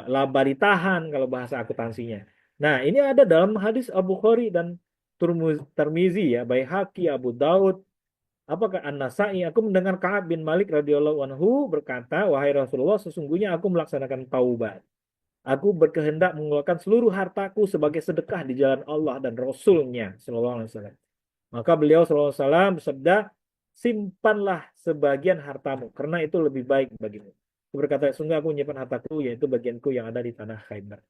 [SPEAKER 1] laba ditahan kalau bahasa akuntansinya. Nah, ini ada dalam hadis Abu Bukhari dan Tirmizi ya, Baihaqi, Abu Daud, apakah An-Nasai, aku mendengar Ka'ab bin Malik radhiyallahu anhu berkata, wahai Rasulullah, sesungguhnya aku melaksanakan taubat. Aku berkehendak mengeluarkan seluruh hartaku sebagai sedekah di jalan Allah dan Rasulnya Sallallahu Alaihi Wasallam. Maka beliau Sallallahu Alaihi Wasallam bersabda, simpanlah sebagian hartamu, karena itu lebih baik bagimu. Aku berkata, sungguh aku menyimpan hartaku, yaitu bagianku yang ada di tanah Khaybar.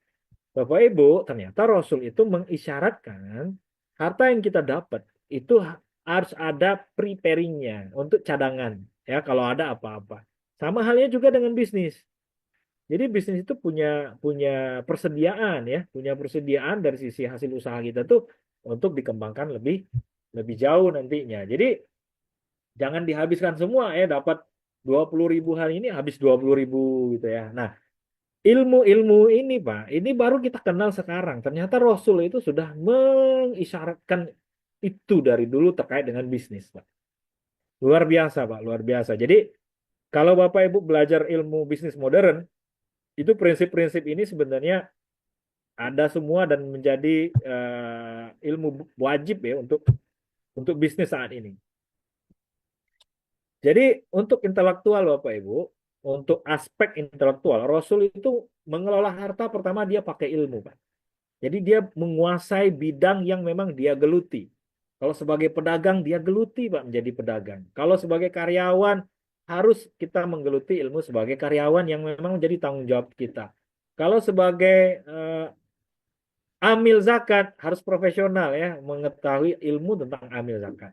[SPEAKER 1] Bapak Ibu, ternyata Rasul itu mengisyaratkan harta yang kita dapat itu harus ada preparingnya untuk cadangan ya kalau ada apa-apa. Sama halnya juga dengan bisnis. Jadi bisnis itu punya punya persediaan ya, punya persediaan dari sisi hasil usaha kita tuh untuk dikembangkan lebih lebih jauh nantinya. Jadi jangan dihabiskan semua ya dapat 20.000 hari ini habis 20.000 gitu ya. Nah, ilmu-ilmu ini, Pak, ini baru kita kenal sekarang. Ternyata Rasul itu sudah mengisyaratkan itu dari dulu terkait dengan bisnis, Pak. Luar biasa, Pak, luar biasa. Jadi, kalau Bapak Ibu belajar ilmu bisnis modern, itu prinsip-prinsip ini sebenarnya ada semua dan menjadi ilmu wajib ya untuk bisnis saat ini. Jadi, untuk intelektual, Bapak Ibu, untuk aspek intelektual, Rasul itu mengelola harta pertama dia pakai ilmu, Pak. Jadi dia menguasai bidang yang memang dia geluti. Kalau sebagai pedagang dia geluti Pak menjadi pedagang. Kalau sebagai karyawan harus kita menggeluti ilmu sebagai karyawan yang memang menjadi tanggung jawab kita. Kalau sebagai amil zakat harus profesional ya mengetahui ilmu tentang amil zakat.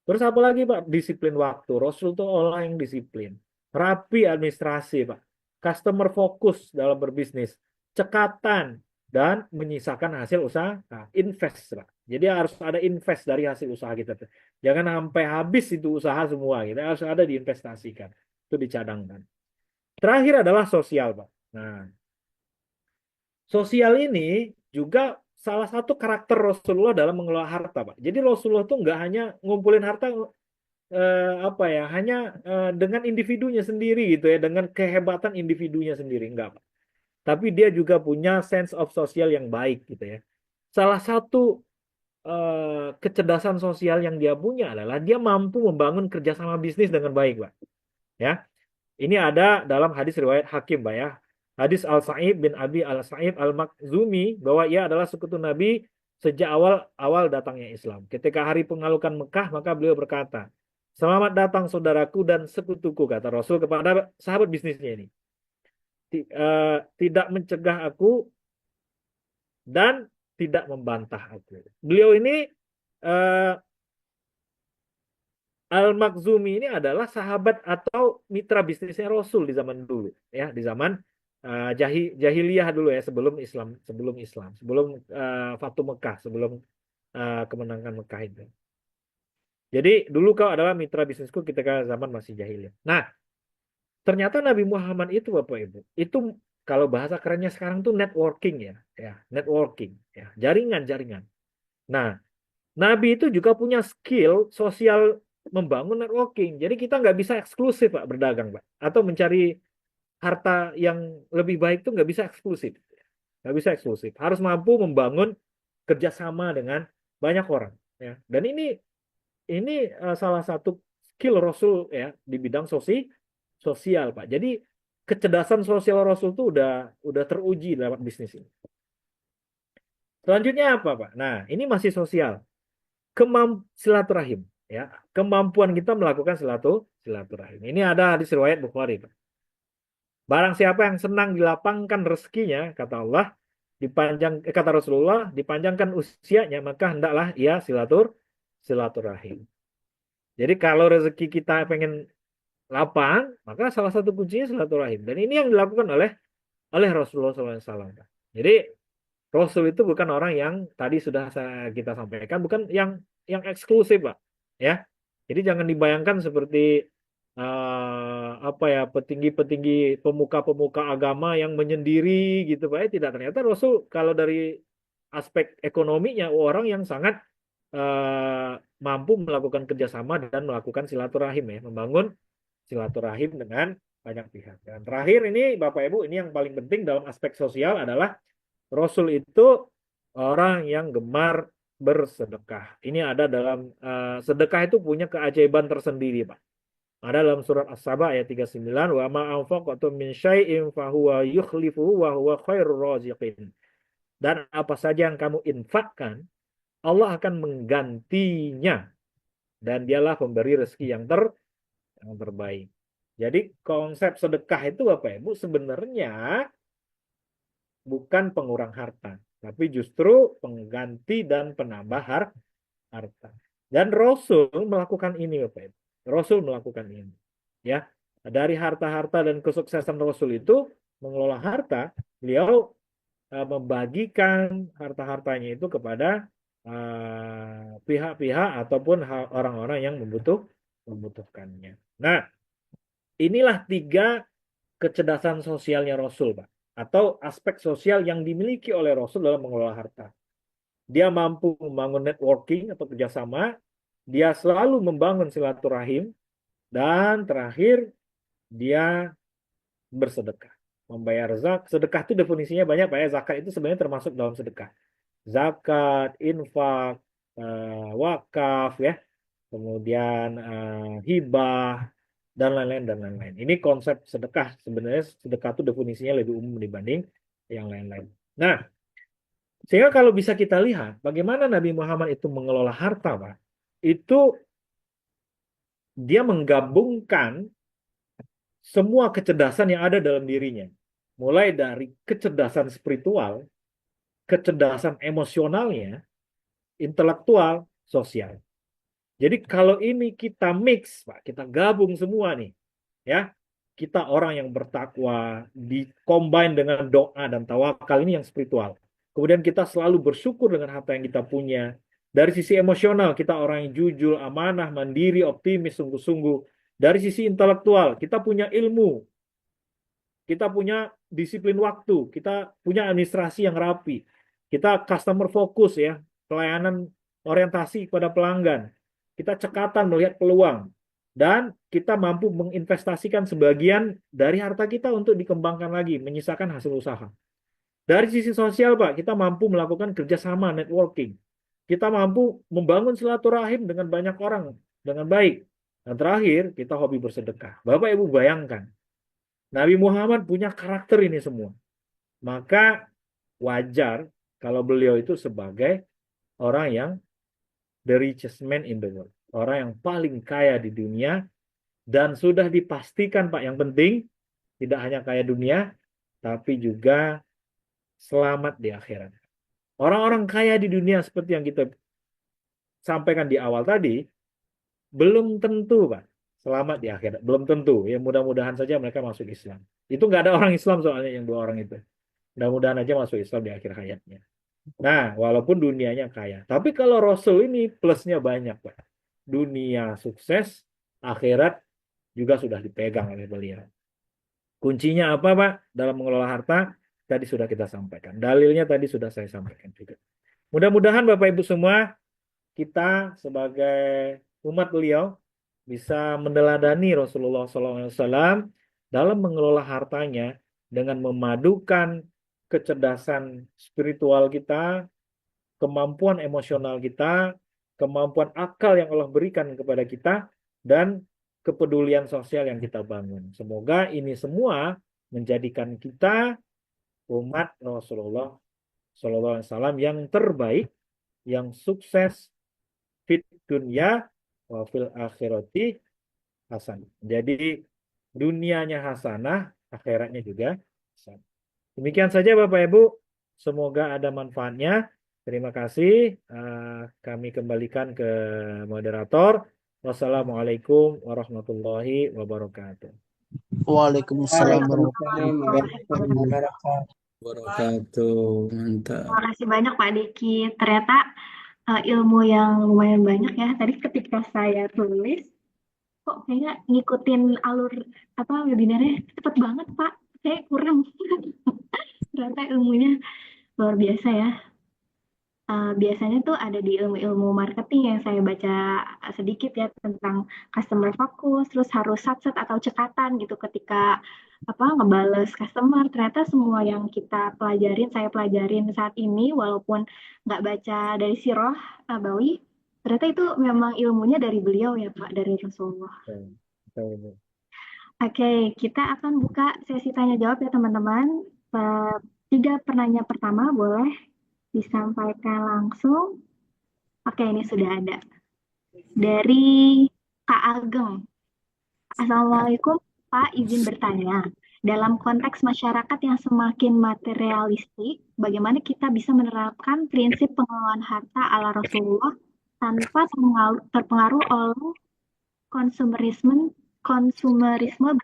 [SPEAKER 1] Terus apa lagi Pak? Disiplin waktu. Rasul itu orang yang disiplin. Rapi administrasi Pak. Customer fokus dalam berbisnis. Cekatan. Dan menyisakan hasil usaha. Nah, invest Pak. Jadi harus ada invest dari hasil usaha kita. Jangan sampai habis itu usaha semua. Kita harus ada diinvestasikan. Itu dicadangkan. Terakhir adalah sosial Pak. Nah, sosial ini juga salah satu karakter Rasulullah dalam mengelola harta Pak. Jadi Rasulullah tuh nggak hanya ngumpulin harta apa ya hanya dengan individunya sendiri gitu ya dengan kehebatan individunya sendiri enggak Pak tapi dia juga punya sense of sosial yang baik gitu ya salah satu kecerdasan sosial yang dia punya adalah dia mampu membangun kerjasama bisnis dengan baik Pak ya ini ada dalam hadis riwayat Hakim Pak ya hadis Al Sa'id bin Abi Al Sa'id Al Makhzumi bahwa ia adalah sekutu Nabi sejak awal awal datangnya Islam ketika hari pengalukan Mekah maka beliau berkata, selamat datang saudaraku dan sekutuku, kata Rasul kepada sahabat bisnisnya ini. Tidak mencegah aku dan tidak membantah aku. Beliau ini eh, Al-Makhzumi ini adalah sahabat atau mitra bisnisnya Rasul di zaman dulu, ya, di zaman jahiliyah dulu ya, sebelum Fatu Mekah, sebelum kemenangan Mekah itu. Jadi dulu kau adalah mitra bisnisku ketika zaman masih jahiliyah. Nah, ternyata Nabi Muhammad itu Bapak Ibu, itu kalau bahasa kerennya sekarang tuh networking ya, networking, ya, jaringan-jaringan. Nah, Nabi itu juga punya skill sosial membangun networking. Jadi kita nggak bisa eksklusif Pak berdagang Pak. Atau mencari harta yang lebih baik itu nggak bisa eksklusif. Nggak bisa eksklusif. Harus mampu membangun kerjasama dengan banyak orang. Ya. Dan ini salah satu skill Rasul ya di bidang sosial Pak. Jadi kecerdasan sosial Rasul itu udah teruji lewat bisnis ini. Selanjutnya apa Pak? Nah ini masih sosial. Silaturahim ya, kemampuan kita melakukan silaturahim. Ini ada hadis riwayat Bukhari. Barang siapa yang senang dilapangkan rezekinya, kata Allah, kata Rasulullah, dipanjangkan usianya, maka hendaklah ia silaturahim. Jadi kalau rezeki kita pengen lapang, maka salah satu kuncinya silaturahim. Dan ini yang dilakukan oleh Rasulullah SAW. Jadi Rasul itu bukan orang yang tadi sudah kita sampaikan, bukan yang eksklusif, Pak. Ya, jadi jangan dibayangkan seperti apa ya petinggi-petinggi pemuka-pemuka agama yang menyendiri gitu, Pak. Tidak, ternyata Rasul kalau dari aspek ekonominya orang yang sangat mampu melakukan kerjasama dan melakukan silaturahim ya, membangun silaturahim dengan banyak pihak. Dan terakhir ini Bapak Ibu, ini yang paling penting dalam aspek sosial adalah Rasul itu orang yang gemar bersedekah. Ini ada dalam sedekah itu punya keajaiban tersendiri, Pak. Ada dalam surat As-Saba ayat 39, wa ma anfaqtum min syai'in fahuwa yukhlifuhu wa huwa khairur raziqin. Dan apa saja yang kamu infakkan, Allah akan menggantinya dan dialah pemberi rezeki yang terbaik. Jadi konsep sedekah itu Bapak Ibu sebenarnya bukan pengurang harta, tapi justru pengganti dan penambah harta. Dan Rasul melakukan ini, Bapak Ibu. Rasul melakukan ini. Ya, dari harta-harta dan kesuksesan Rasul itu mengelola harta, beliau membagikan harta-hartanya itu kepada pihak-pihak ataupun orang-orang yang membutuhkannya. Nah, inilah tiga kecerdasan sosialnya Rasul, Pak. Atau aspek sosial yang dimiliki oleh Rasul dalam mengelola harta. Dia mampu membangun networking atau kerjasama, dia selalu membangun silaturahim, dan terakhir dia bersedekah. Membayar zakat. Sedekah itu definisinya banyak, Pak ya. Zakat itu sebenarnya termasuk dalam sedekah. Zakat, infak, wakaf, ya, kemudian hibah, dan lain-lain dan lain-lain. Ini konsep sedekah. Sebenarnya sedekah itu definisinya lebih umum dibanding yang lain-lain. Nah, sehingga kalau bisa kita lihat bagaimana Nabi Muhammad itu mengelola harta, Pak, itu dia menggabungkan semua kecerdasan yang ada dalam dirinya. Mulai dari kecerdasan spiritual, kecerdasan emosionalnya, intelektual, sosial. Jadi kalau ini kita mix, Pak, kita gabung semua nih, ya. Kita orang yang bertakwa, dikombin dengan doa dan tawakal, ini yang spiritual. Kemudian kita selalu bersyukur dengan harta yang kita punya. Dari sisi emosional, kita orang yang jujur, amanah, mandiri, optimis, sungguh-sungguh. Dari sisi intelektual, kita punya ilmu, kita punya disiplin waktu, kita punya administrasi yang rapi, kita customer focus ya, pelayanan orientasi kepada pelanggan, kita cekatan melihat peluang, dan kita mampu menginvestasikan sebagian dari harta kita untuk dikembangkan lagi, menyisakan hasil usaha. Dari sisi sosial, Pak, kita mampu melakukan kerjasama networking. Kita mampu membangun silaturahim dengan banyak orang dengan baik. Dan terakhir, kita hobi bersedekah. Bapak Ibu bayangkan, Nabi Muhammad punya karakter ini semua. Maka wajar kalau beliau itu sebagai orang yang the richest man in the world. Orang yang paling kaya di dunia. Dan sudah dipastikan, Pak, yang penting tidak hanya kaya dunia, tapi juga selamat di akhirat. Orang-orang kaya di dunia seperti yang kita sampaikan di awal tadi, belum tentu Pak selamat di akhirat. Belum tentu. Ya mudah-mudahan saja mereka masuk Islam. Itu nggak ada orang Islam soalnya yang dua orang itu. Mudah-mudahan aja masuk Islam di akhir hayatnya. Nah, walaupun dunianya kaya. Tapi kalau Rasul ini plusnya banyak, Pak. Dunia sukses, akhirat juga sudah dipegang oleh beliau. Kuncinya apa, Pak? Dalam mengelola harta, tadi sudah kita sampaikan. Dalilnya tadi sudah saya sampaikan juga. Mudah-mudahan Bapak Ibu semua, kita sebagai umat beliau bisa meneladani Rasulullah SAW dalam mengelola hartanya dengan memadukan kecerdasan spiritual kita, kemampuan emosional kita, kemampuan akal yang Allah berikan kepada kita, dan kepedulian sosial yang kita bangun. Semoga ini semua menjadikan kita umat Rasulullah SAW yang terbaik, yang sukses fit dunia wa fil akhirati hasan. Jadi dunianya hasanah, akhiratnya juga hasanah. Demikian saja Bapak Ibu. Semoga ada manfaatnya. Terima kasih. Kami kembalikan ke moderator. Wassalamualaikum warahmatullahi wabarakatuh.
[SPEAKER 2] Waalaikumsalam
[SPEAKER 3] Waalaikumsalam
[SPEAKER 2] warahmatullahi
[SPEAKER 3] warahmatullahi wabarakatuh. Mantap.
[SPEAKER 4] Terima kasih banyak Pak Diki. Ternyata ilmu yang lumayan banyak ya. Tadi ketika saya tulis, kok kayaknya ngikutin alur webinarnya cepet banget Pak. Saya kurang. Ternyata ilmunya luar biasa ya. Biasanya tuh ada di ilmu-ilmu marketing yang saya baca sedikit ya tentang customer focus, terus harus satset atau cekatan gitu ketika ngebales customer. Ternyata semua yang saya pelajarin saat ini, walaupun nggak baca dari Sirah Nabawi, ternyata itu memang ilmunya dari beliau ya Pak, dari Rasulullah. Oke, kita akan buka sesi tanya jawab ya teman-teman. 3 penanya pertama boleh disampaikan langsung. Oke, ini sudah ada. Dari Kak Ageng. Assalamualaikum Pak, izin bertanya. Dalam konteks masyarakat yang semakin materialistik, bagaimana kita bisa menerapkan prinsip pengelolaan harta ala Rasulullah tanpa terpengaruh oleh konsumerisme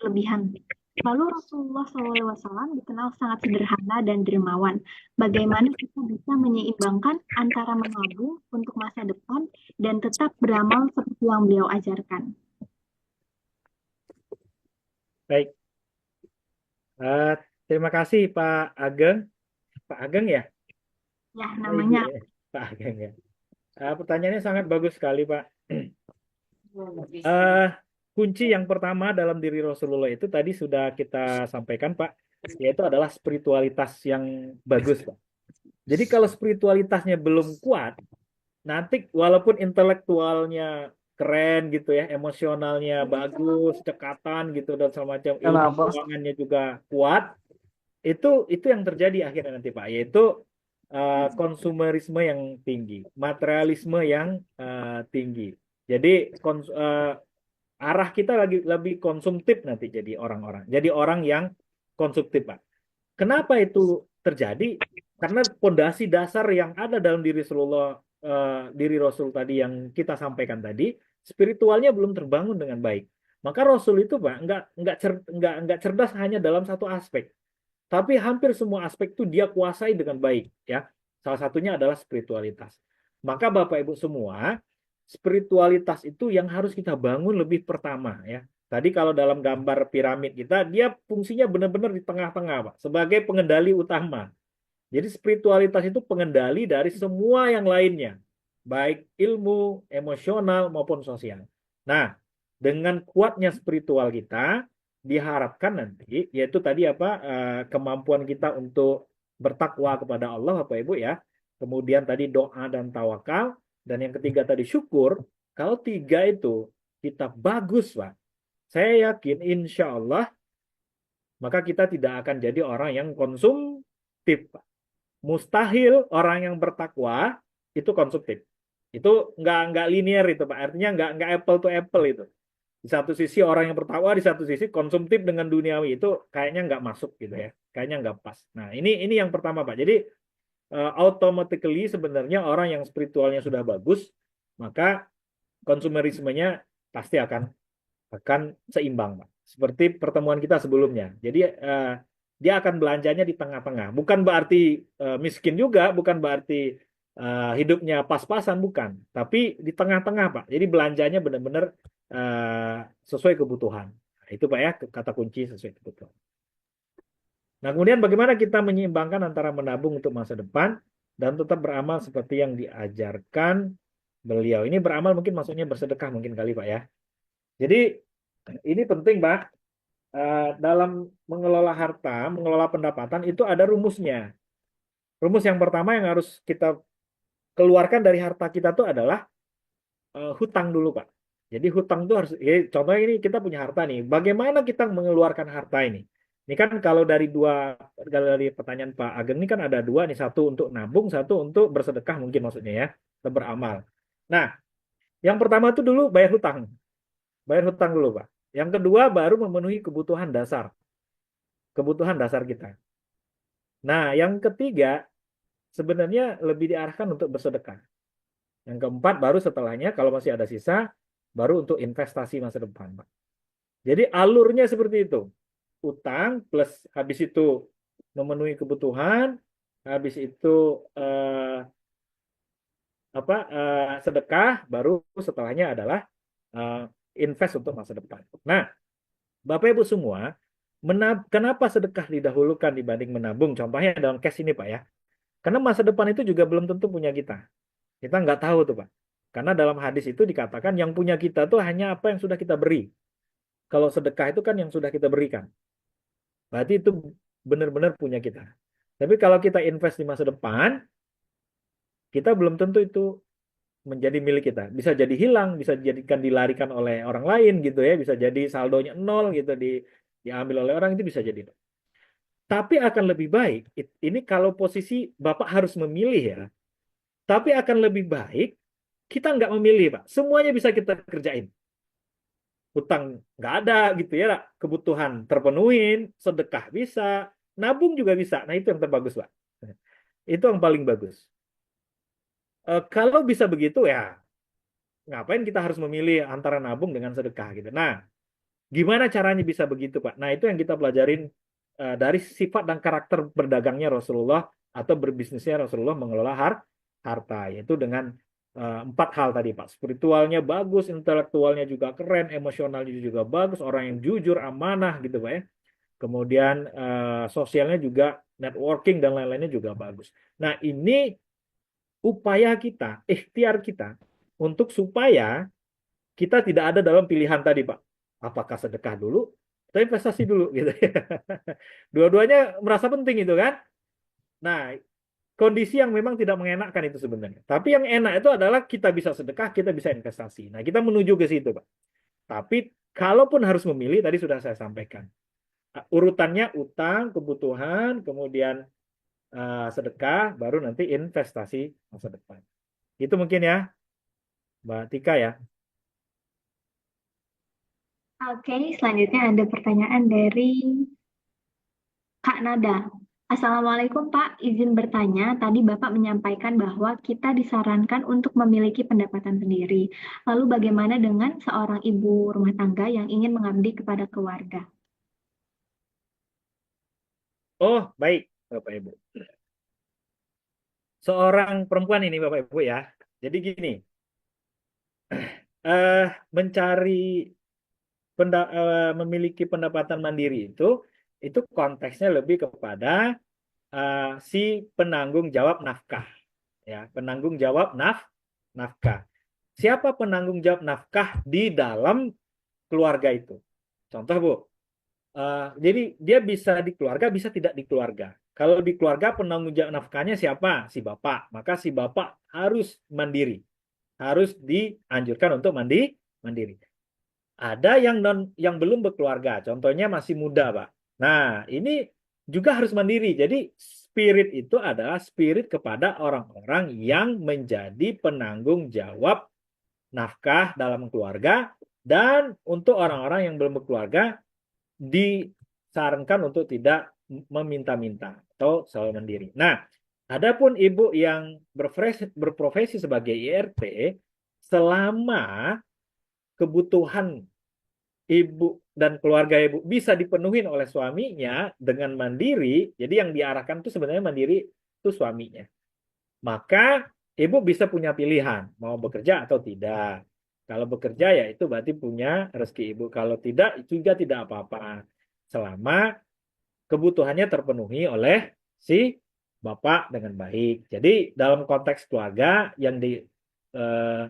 [SPEAKER 4] berlebihan? Lalu Rasulullah SAW dikenal sangat sederhana dan dermawan. Bagaimana kita bisa menyeimbangkan antara menabung untuk masa depan dan tetap beramal seperti yang beliau ajarkan?
[SPEAKER 1] Baik. Terima kasih Pak Ageng. Pak Ageng ya?
[SPEAKER 4] Ya, namanya.
[SPEAKER 1] Pak Ageng ya. Pertanyaannya sangat bagus sekali Pak. Kunci yang pertama dalam diri Rasulullah itu tadi sudah kita sampaikan Pak, yaitu adalah spiritualitas yang bagus Pak. Jadi kalau spiritualitasnya belum kuat, nanti walaupun intelektualnya keren gitu ya, emosionalnya bagus, cekatan gitu dan semacam, ilmu keuangannya juga kuat, itu yang terjadi akhirnya nanti Pak, yaitu konsumerisme yang tinggi, materialisme yang tinggi. Jadi arah kita lebih konsumtif nanti jadi orang-orang. Jadi orang yang konsumtif, Pak. Kenapa itu terjadi? Karena pondasi dasar yang ada dalam diri diri Rasul tadi yang kita sampaikan tadi, spiritualnya belum terbangun dengan baik. Maka Rasul itu, Pak, nggak cerdas hanya dalam satu aspek, tapi hampir semua aspek itu dia kuasai dengan baik, ya. Salah satunya adalah spiritualitas. Maka Bapak Ibu semua, spiritualitas itu yang harus kita bangun lebih pertama ya. Tadi kalau dalam gambar piramid kita, dia fungsinya benar-benar di tengah-tengah Pak, sebagai pengendali utama. Jadi spiritualitas itu pengendali dari semua yang lainnya, baik ilmu, emosional maupun sosial. Nah, dengan kuatnya spiritual kita, diharapkan nanti, yaitu tadi kemampuan kita untuk bertakwa kepada Allah Bapak Ibu ya. Kemudian tadi doa dan tawakal. Dan yang ketiga tadi syukur. Kalau 3 itu kita bagus Pak, saya yakin insya Allah maka kita tidak akan jadi orang yang konsumtif Pak. Mustahil orang yang bertakwa itu konsumtif. Itu nggak linear itu Pak. Artinya nggak apple to apple itu. Di satu sisi orang yang bertakwa, di satu sisi konsumtif dengan duniawi, itu kayaknya nggak masuk gitu ya. Kayaknya nggak pas. Nah ini yang pertama Pak. Jadi automatically sebenarnya orang yang spiritualnya sudah bagus, maka konsumerismenya pasti akan seimbang, Pak. Seperti pertemuan kita sebelumnya. Jadi dia akan belanjanya di tengah-tengah. Bukan berarti miskin juga, bukan berarti hidupnya pas-pasan, bukan. Tapi di tengah-tengah, Pak. Jadi belanjanya benar-benar sesuai kebutuhan. Nah, itu Pak ya, kata kunci sesuai kebutuhan. Nah, kemudian bagaimana kita menyeimbangkan antara menabung untuk masa depan dan tetap beramal seperti yang diajarkan beliau. Ini beramal mungkin maksudnya bersedekah mungkin kali Pak ya. Jadi ini penting Pak. Dalam mengelola harta, mengelola pendapatan itu ada rumusnya. Rumus yang pertama yang harus kita keluarkan dari harta kita itu adalah hutang dulu Pak. Jadi hutang itu harus, ya, contohnya ini kita punya harta nih. Bagaimana kita mengeluarkan harta ini? Ini kan kalau kalau dari pertanyaan Pak Ageng ini kan ada dua nih, satu untuk nabung, satu untuk bersedekah mungkin maksudnya ya, atau beramal. Nah, yang pertama itu dulu bayar hutang dulu Pak. Yang kedua baru memenuhi kebutuhan dasar kita. Nah, yang ketiga sebenarnya lebih diarahkan untuk bersedekah. Yang keempat baru setelahnya kalau masih ada sisa, baru untuk investasi masa depan Pak. Jadi alurnya seperti itu. Utang plus habis itu memenuhi kebutuhan, habis itu sedekah, baru setelahnya adalah invest untuk masa depan. Nah, Bapak Ibu semua, kenapa sedekah didahulukan dibanding menabung? Contohnya dalam cash ini Pak ya. Karena masa depan itu juga belum tentu punya kita. Kita nggak tahu tuh Pak. Karena dalam hadis itu dikatakan yang punya kita tuh hanya apa yang sudah kita beri. Kalau sedekah itu kan yang sudah kita berikan. Berarti itu benar-benar punya kita. Tapi kalau kita invest di masa depan, kita belum tentu itu menjadi milik kita. Bisa jadi hilang, bisa dijadikan dilarikan oleh orang lain gitu ya, bisa jadi saldonya nol gitu diambil oleh orang itu bisa jadi. Tapi akan lebih baik, ini kalau posisi Bapak harus memilih ya, tapi akan lebih baik kita nggak memilih Pak. Semuanya bisa kita kerjain. Hutang nggak ada gitu ya, kebutuhan terpenuhin, sedekah bisa, nabung juga bisa. Nah itu yang terbagus Pak. Itu yang paling bagus. Kalau bisa begitu ya, ngapain kita harus memilih antara nabung dengan sedekah gitu. Nah, gimana caranya bisa begitu Pak? Nah itu yang kita pelajarin dari sifat dan karakter berdagangnya Rasulullah atau berbisnisnya Rasulullah mengelola harta, yaitu dengan 4 hal tadi Pak. Spiritualnya bagus, intelektualnya juga keren, emosionalnya juga bagus, orang yang jujur, amanah gitu Pak ya. Kemudian sosialnya juga networking dan lain-lainnya juga bagus. Nah ini upaya kita, ikhtiar kita untuk supaya kita tidak ada dalam pilihan tadi Pak. Apakah sedekah dulu atau investasi dulu gitu ya. Dua-duanya merasa penting itu kan. Nah, kondisi yang memang tidak mengenakkan itu sebenarnya. Tapi yang enak itu adalah kita bisa sedekah, kita bisa investasi. Nah, kita menuju ke situ, Pak. Tapi kalaupun harus memilih, tadi sudah saya sampaikan. Urutannya utang, kebutuhan, kemudian sedekah, baru nanti investasi masa depan. Itu mungkin ya, Mbak Tika ya.
[SPEAKER 4] Oke, selanjutnya ada pertanyaan dari Kak Nada. Assalamualaikum Pak, izin bertanya. Tadi Bapak menyampaikan bahwa kita disarankan untuk memiliki pendapatan sendiri. Lalu bagaimana dengan seorang ibu rumah tangga yang ingin mengabdi kepada keluarga?
[SPEAKER 1] Oh, baik, Bapak Ibu. Seorang perempuan ini, Bapak Ibu ya. Jadi gini, mencari memiliki pendapatan mandiri itu konteksnya lebih kepada si penanggung jawab nafkah, ya, penanggung jawab nafkah. Siapa penanggung jawab nafkah di dalam keluarga itu? Contoh Bu, jadi dia bisa di keluarga, bisa tidak di keluarga. Kalau di keluarga penanggung jawab nafkahnya siapa? Si bapak. Maka si bapak harus mandiri, harus dianjurkan untuk mandiri. Ada yang belum berkeluarga, contohnya masih muda, Pak. Nah, ini juga harus mandiri. Jadi spirit itu adalah spirit kepada orang-orang yang menjadi penanggung jawab nafkah dalam keluarga, dan untuk orang-orang yang belum berkeluarga disarankan untuk tidak meminta-minta atau selalu mandiri. Nah, adapun ibu yang berprofesi sebagai IRT, selama kebutuhan ibu dan keluarga ibu bisa dipenuhi oleh suaminya dengan mandiri, jadi yang diarahkan itu sebenarnya mandiri itu suaminya. Maka ibu bisa punya pilihan, mau bekerja atau tidak. Kalau bekerja ya itu berarti punya rezeki ibu. Kalau tidak, itu juga tidak apa-apa. Selama kebutuhannya terpenuhi oleh si bapak dengan baik. Jadi dalam konteks keluarga eh,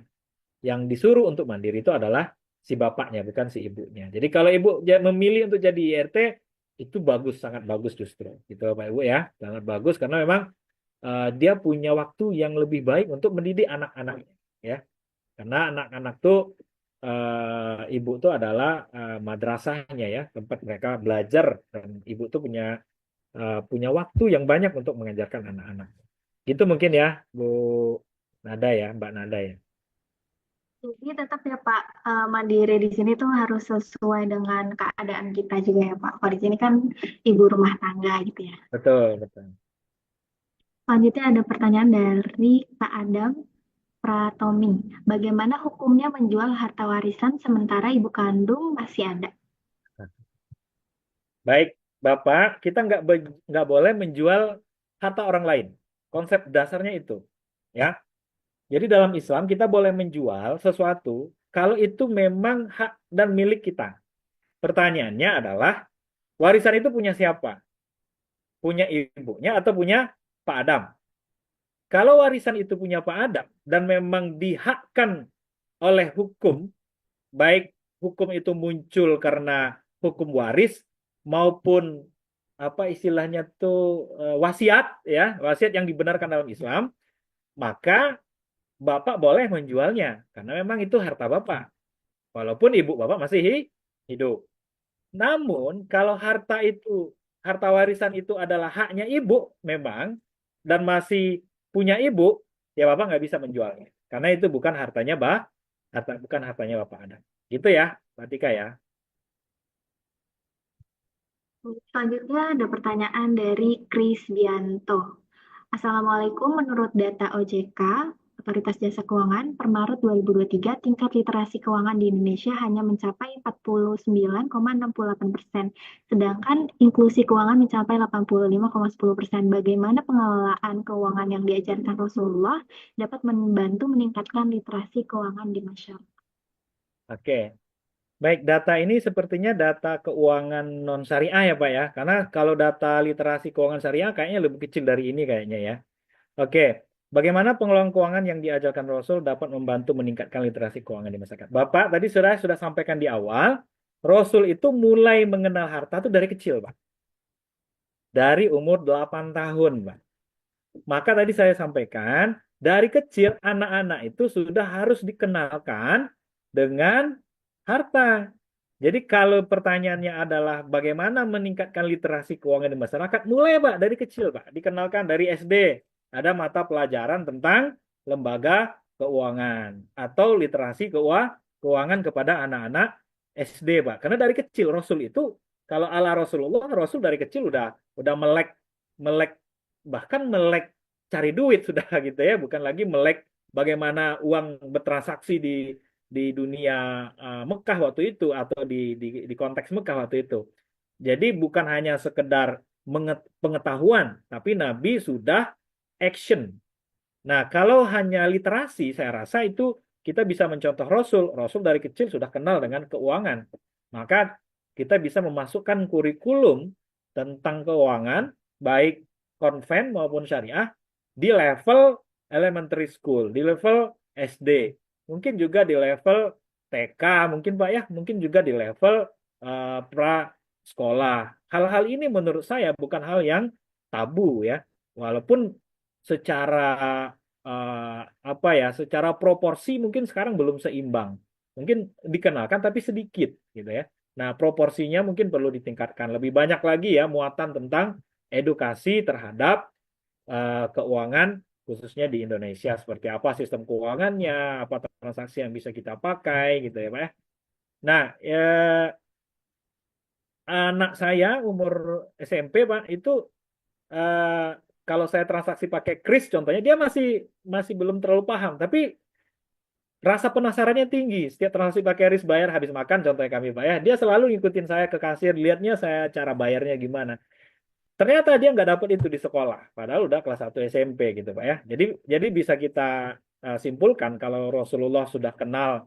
[SPEAKER 1] yang disuruh untuk mandiri itu adalah si bapaknya, bukan si ibunya. Jadi kalau ibu memilih untuk jadi IRT, itu bagus, sangat bagus justru. Gitu Pak Ibu ya, sangat bagus karena memang dia punya waktu yang lebih baik untuk mendidik anak-anaknya. Ya, karena anak-anak tuh ibu tuh adalah madrasahnya ya, tempat mereka belajar dan ibu tuh punya waktu yang banyak untuk mengajarkan anak-anak. Gitu mungkin ya, Bu Nada ya, Mbak Nada ya.
[SPEAKER 4] Jadi tetap ya Pak, mandiri di sini tuh harus sesuai dengan keadaan kita juga ya Pak. Kalau di sini kan ibu rumah tangga gitu ya.
[SPEAKER 1] Betul, betul.
[SPEAKER 4] Selanjutnya ada pertanyaan dari Pak Adam Pratomi. Bagaimana hukumnya menjual harta warisan sementara ibu kandung masih ada?
[SPEAKER 1] Baik, Bapak, kita nggak boleh menjual harta orang lain. Konsep dasarnya itu, ya. Jadi dalam Islam kita boleh menjual sesuatu kalau itu memang hak dan milik kita. Pertanyaannya adalah warisan itu punya siapa? Punya ibunya atau punya Pak Adam? Kalau warisan itu punya Pak Adam dan memang dihakkan oleh hukum, baik hukum itu muncul karena hukum waris maupun apa istilahnya tuh wasiat ya, wasiat yang dibenarkan dalam Islam, maka Bapak boleh menjualnya karena memang itu harta Bapak. Walaupun ibu Bapak masih hidup. Namun kalau harta warisan itu adalah haknya ibu memang dan masih punya ibu, ya Bapak nggak bisa menjualnya. Karena itu bukan bukan hartanya Bapak Adam. Gitu ya, Pak Tika ya.
[SPEAKER 4] Selanjutnya ada pertanyaan dari Kris Bianto. Assalamualaikum, menurut data OJK, Otoritas Jasa Keuangan, per Maret 2023, tingkat literasi keuangan di Indonesia hanya mencapai 49,68%, sedangkan inklusi keuangan mencapai 85,10%. Bagaimana pengelolaan keuangan yang diajarkan Rasulullah dapat membantu meningkatkan literasi keuangan di masyarakat?
[SPEAKER 1] Oke. Baik, data ini sepertinya data keuangan non syariah ya Pak ya. Karena kalau data literasi keuangan syariah kayaknya lebih kecil dari ini kayaknya ya. Oke, bagaimana pengelolaan keuangan yang diajarkan Rasul dapat membantu meningkatkan literasi keuangan di masyarakat? Bapak tadi sudah sampaikan di awal, Rasul itu mulai mengenal harta itu dari kecil, Pak. Dari umur 8 tahun, Pak. Maka tadi saya sampaikan, dari kecil anak-anak itu sudah harus dikenalkan dengan harta. Jadi kalau pertanyaannya adalah bagaimana meningkatkan literasi keuangan di masyarakat, mulai Pak dari kecil Pak, dikenalkan dari SD. Ada mata pelajaran tentang lembaga keuangan atau literasi keuangan kepada anak-anak SD Pak. Karena dari kecil Rasul itu kalau ala Rasulullah, Rasul dari kecil udah melek melek bahkan melek cari duit sudah gitu ya, bukan lagi melek bagaimana uang bertransaksi di dunia Mekah waktu itu atau di konteks Mekah waktu itu. Jadi bukan hanya sekedar pengetahuan, tapi Nabi sudah action. Nah, kalau hanya literasi, saya rasa itu kita bisa mencontoh Rasul. Rasul dari kecil sudah kenal dengan keuangan. Maka kita bisa memasukkan kurikulum tentang keuangan, baik konven maupun syariah, di level elementary school, di level SD. Mungkin juga di level TK, mungkin Pak ya, mungkin juga di level pra sekolah. Hal-hal ini menurut saya bukan hal yang tabu ya. Walaupun secara apa ya, secara proporsi mungkin sekarang belum seimbang. Mungkin dikenalkan tapi sedikit gitu ya. Nah, proporsinya mungkin perlu ditingkatkan. Lebih banyak lagi ya muatan tentang edukasi terhadap keuangan khususnya di Indonesia seperti apa sistem keuangannya, apa transaksi yang bisa kita pakai gitu ya, Pak ya. Nah, ya, anak saya umur SMP, Pak, itu kalau saya transaksi pakai kris contohnya dia masih masih belum terlalu paham, tapi rasa penasarannya tinggi. Setiap transaksi pakai kris bayar habis makan, contohnya kami Pak ya, dia selalu ngikutin saya ke kasir, lihatnya saya cara bayarnya gimana. Ternyata dia nggak dapet itu di sekolah, padahal udah kelas 1 SMP gitu Pak ya. Jadi bisa kita simpulkan kalau Rasulullah sudah kenal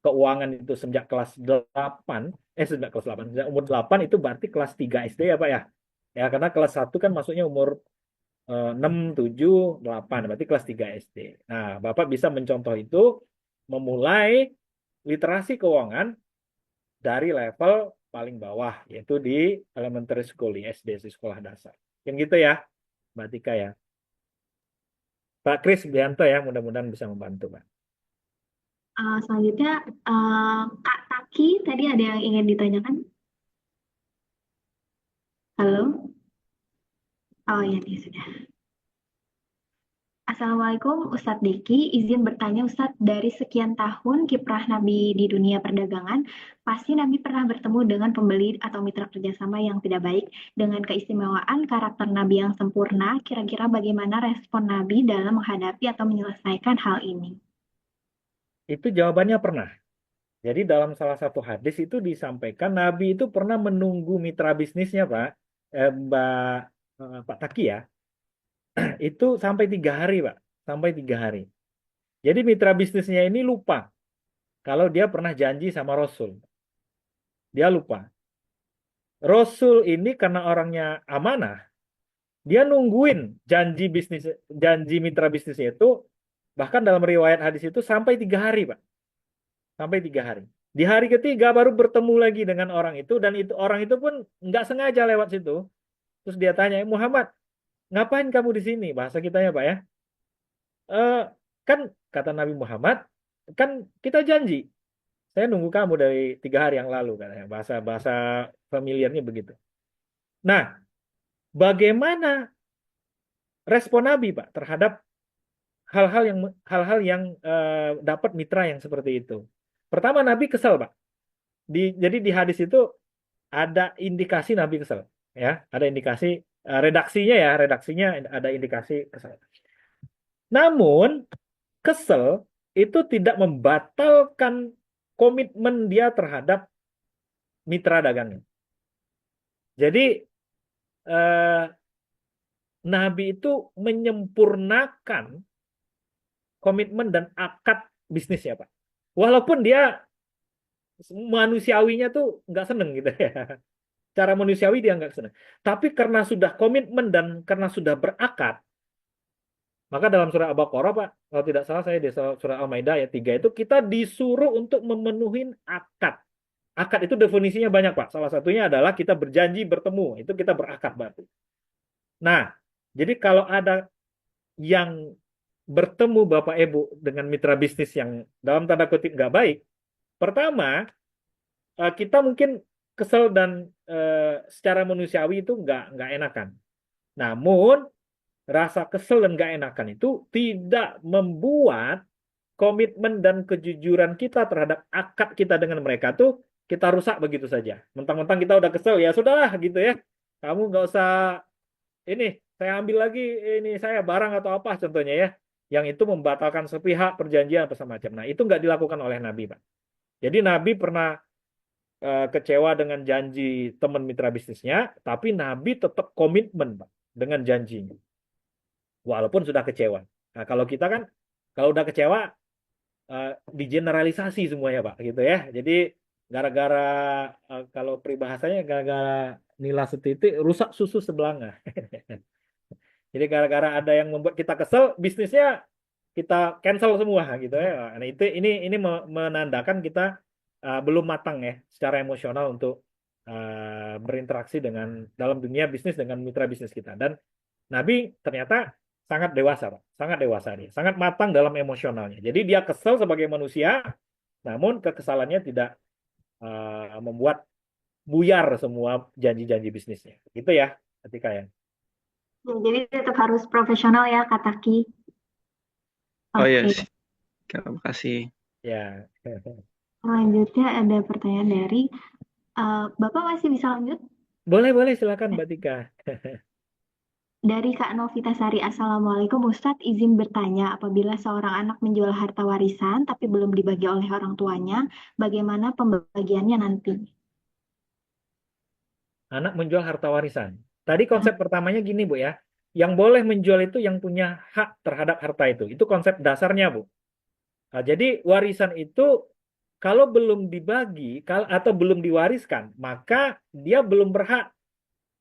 [SPEAKER 1] keuangan itu sejak kelas 8, sejak kelas 8, sejak umur 8 itu berarti kelas 3 SD ya Pak ya. Ya, karena kelas 1 kan masuknya umur 6, 7, 8, berarti kelas 3 SD. Nah, Bapak bisa mencontoh itu, memulai literasi keuangan dari level paling bawah, yaitu di elementary school, di SD, di sekolah dasar. Yang gitu ya, Mbak Tika ya. Pak Kris Bianto ya, mudah-mudahan bisa membantu, Pak.
[SPEAKER 4] Selanjutnya, Kak Taki, tadi ada yang ingin ditanyakan? Halo? Oh iya, nih sudah. Assalamualaikum Ustadz Diki, izin bertanya Ustadz, dari sekian tahun kiprah Nabi di dunia perdagangan, pasti Nabi pernah bertemu dengan pembeli atau mitra kerjasama yang tidak baik. Dengan keistimewaan karakter Nabi yang sempurna, kira-kira bagaimana respon Nabi dalam menghadapi atau menyelesaikan hal ini?
[SPEAKER 1] Itu jawabannya pernah. Jadi dalam salah satu hadis itu disampaikan Nabi itu pernah menunggu mitra bisnisnya, Pak, Pak Taki ya, itu sampai 3 hari, Pak, sampai 3 hari. Jadi mitra bisnisnya ini lupa kalau dia pernah janji sama Rasul. Dia lupa. Rasul ini karena orangnya amanah, dia nungguin janji mitra bisnisnya itu, bahkan dalam riwayat hadis itu sampai 3 hari, Pak. Sampai 3 hari. Di hari ketiga baru bertemu lagi dengan orang itu, dan itu orang itu pun nggak sengaja lewat situ. Terus dia tanya, Muhammad, ngapain kamu di sini? Bahasa kita ya, Pak ya. "Eh, kan kata Nabi Muhammad, kan kita janji. Saya nunggu kamu dari 3 hari yang lalu," katanya. Bahasa familiarnya begitu. Nah, bagaimana respon Nabi, Pak, terhadap hal-hal yang dapat mitra yang seperti itu? Pertama, Nabi kesel, Pak. Jadi di hadis itu ada indikasi Nabi kesel, ya, ada indikasi redaksinya ada indikasi kesel. Namun kesel itu tidak membatalkan komitmen dia terhadap mitra dagangnya. Jadi eh, Nabi itu menyempurnakan komitmen dan akad bisnisnya, Pak. Walaupun dia manusiawinya tuh nggak seneng gitu ya. Cara manusiawi dia nggak seneng. Tapi karena sudah komitmen dan karena sudah berakad, maka dalam surah Al-Baqarah, Pak, kalau tidak salah saya di surah Al-Maidah ayat 3 itu kita disuruh untuk memenuhi akad. Akad itu definisinya banyak, Pak. Salah satunya adalah kita berjanji bertemu. Itu kita berakad berarti. Nah, jadi kalau ada yang bertemu Bapak Ibu dengan mitra bisnis yang dalam tanda kutip nggak baik, pertama, kita mungkin kesel dan secara manusiawi itu nggak enakan. Namun rasa kesel dan nggak enakan itu tidak membuat komitmen dan kejujuran kita terhadap akad kita dengan mereka tuh kita rusak begitu saja. Mentang-mentang kita udah kesel, ya sudahlah gitu ya. Kamu nggak usah ini, saya ambil lagi ini saya barang atau apa contohnya ya. Yang itu membatalkan sepihak perjanjian apa semacam. Nah, itu nggak dilakukan oleh Nabi, Pak. Jadi Nabi pernah kecewa dengan janji teman mitra bisnisnya, tapi Nabi tetap komitmen, Pak, dengan janjinya. Walaupun sudah kecewa. Nah, kalau kita kan, kalau udah kecewa, digeneralisasi semuanya, Pak, gitu ya. Jadi, gara-gara, kalau peribahasanya, gara-gara nila setitik, rusak susu sebelanga. Jadi, gara-gara ada yang membuat kita kesel, bisnisnya kita cancel semua, gitu ya. Nah, ini menandakan kita belum matang ya, secara emosional untuk berinteraksi dengan dalam dunia bisnis dengan mitra bisnis kita. Dan Nabi ternyata sangat dewasa, Pak. Sangat dewasa dia. Sangat matang dalam emosionalnya. Jadi dia kesel sebagai manusia, namun kekesalannya tidak membuat buyar semua janji-janji bisnisnya. Gitu ya, ketika ya.
[SPEAKER 4] Jadi tetap harus profesional ya, Kak Taki.
[SPEAKER 2] Oh iya,
[SPEAKER 4] Oke.
[SPEAKER 2] terima kasih.
[SPEAKER 1] Ya.
[SPEAKER 4] Selanjutnya ada pertanyaan dari Bapak masih bisa lanjut?
[SPEAKER 1] Boleh, silakan Mbak Tika.
[SPEAKER 4] Dari Kak Novita Sari, Assalamualaikum Ustadz, izin bertanya, apabila seorang anak menjual harta warisan tapi belum dibagi oleh orang tuanya, bagaimana pembagiannya nanti?
[SPEAKER 1] Anak menjual harta warisan. Tadi konsep pertamanya gini, Bu ya. Yang boleh menjual itu yang punya hak terhadap harta itu. Itu konsep dasarnya, Bu. Nah, jadi warisan itu kalau belum dibagi atau belum diwariskan, maka dia belum berhak.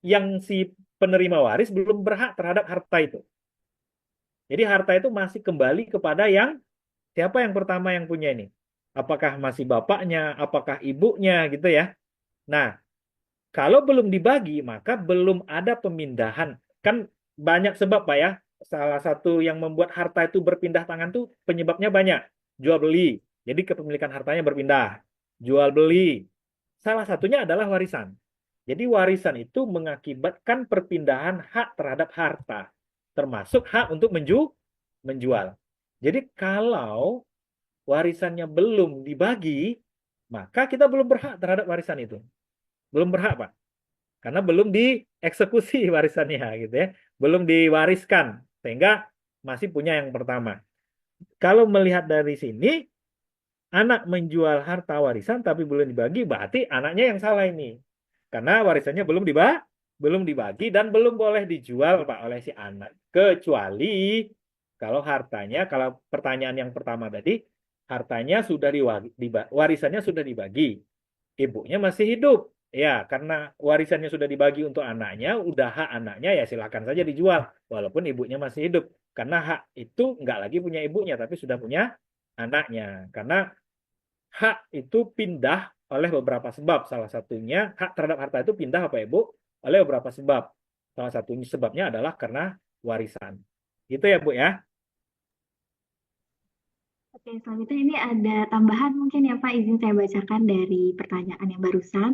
[SPEAKER 1] Yang si penerima waris belum berhak terhadap harta itu. Jadi harta itu masih kembali kepada siapa yang pertama yang punya ini. Apakah masih bapaknya, apakah ibunya gitu ya. Nah, kalau belum dibagi, maka belum ada pemindahan. Kan banyak sebab, Pak ya. Salah satu yang membuat harta itu berpindah tangan tuh penyebabnya banyak. Jual beli. Jadi kepemilikan hartanya berpindah. Jual beli. Salah satunya adalah warisan. Jadi warisan itu mengakibatkan perpindahan hak terhadap harta. Termasuk hak untuk menjual. Jadi kalau warisannya belum dibagi, maka kita belum berhak terhadap warisan itu. Belum berhak, Pak. Karena belum dieksekusi warisannya gitu ya. Belum diwariskan sehingga masih punya yang pertama. Kalau melihat dari sini, anak menjual harta warisan tapi belum dibagi, berarti anaknya yang salah ini. Karena warisannya belum dibagi dan belum boleh dijual, Pak, oleh si anak. Kecuali kalau hartanya, kalau pertanyaan yang pertama tadi, hartanya sudah warisannya sudah dibagi, ibunya masih hidup. Ya, karena warisannya sudah dibagi untuk anaknya, udah hak anaknya ya silakan saja dijual, walaupun ibunya masih hidup. Karena hak itu nggak lagi punya ibunya, tapi sudah punya anaknya. Karena hak itu pindah oleh beberapa sebab. Salah satunya hak terhadap harta itu pindah apa Ibu? Oleh beberapa sebab. Salah satunya sebabnya adalah karena warisan. Gitu ya Bu ya.
[SPEAKER 4] Oke, selanjutnya ini ada tambahan mungkin ya Pak, izin saya bacakan dari pertanyaan yang barusan.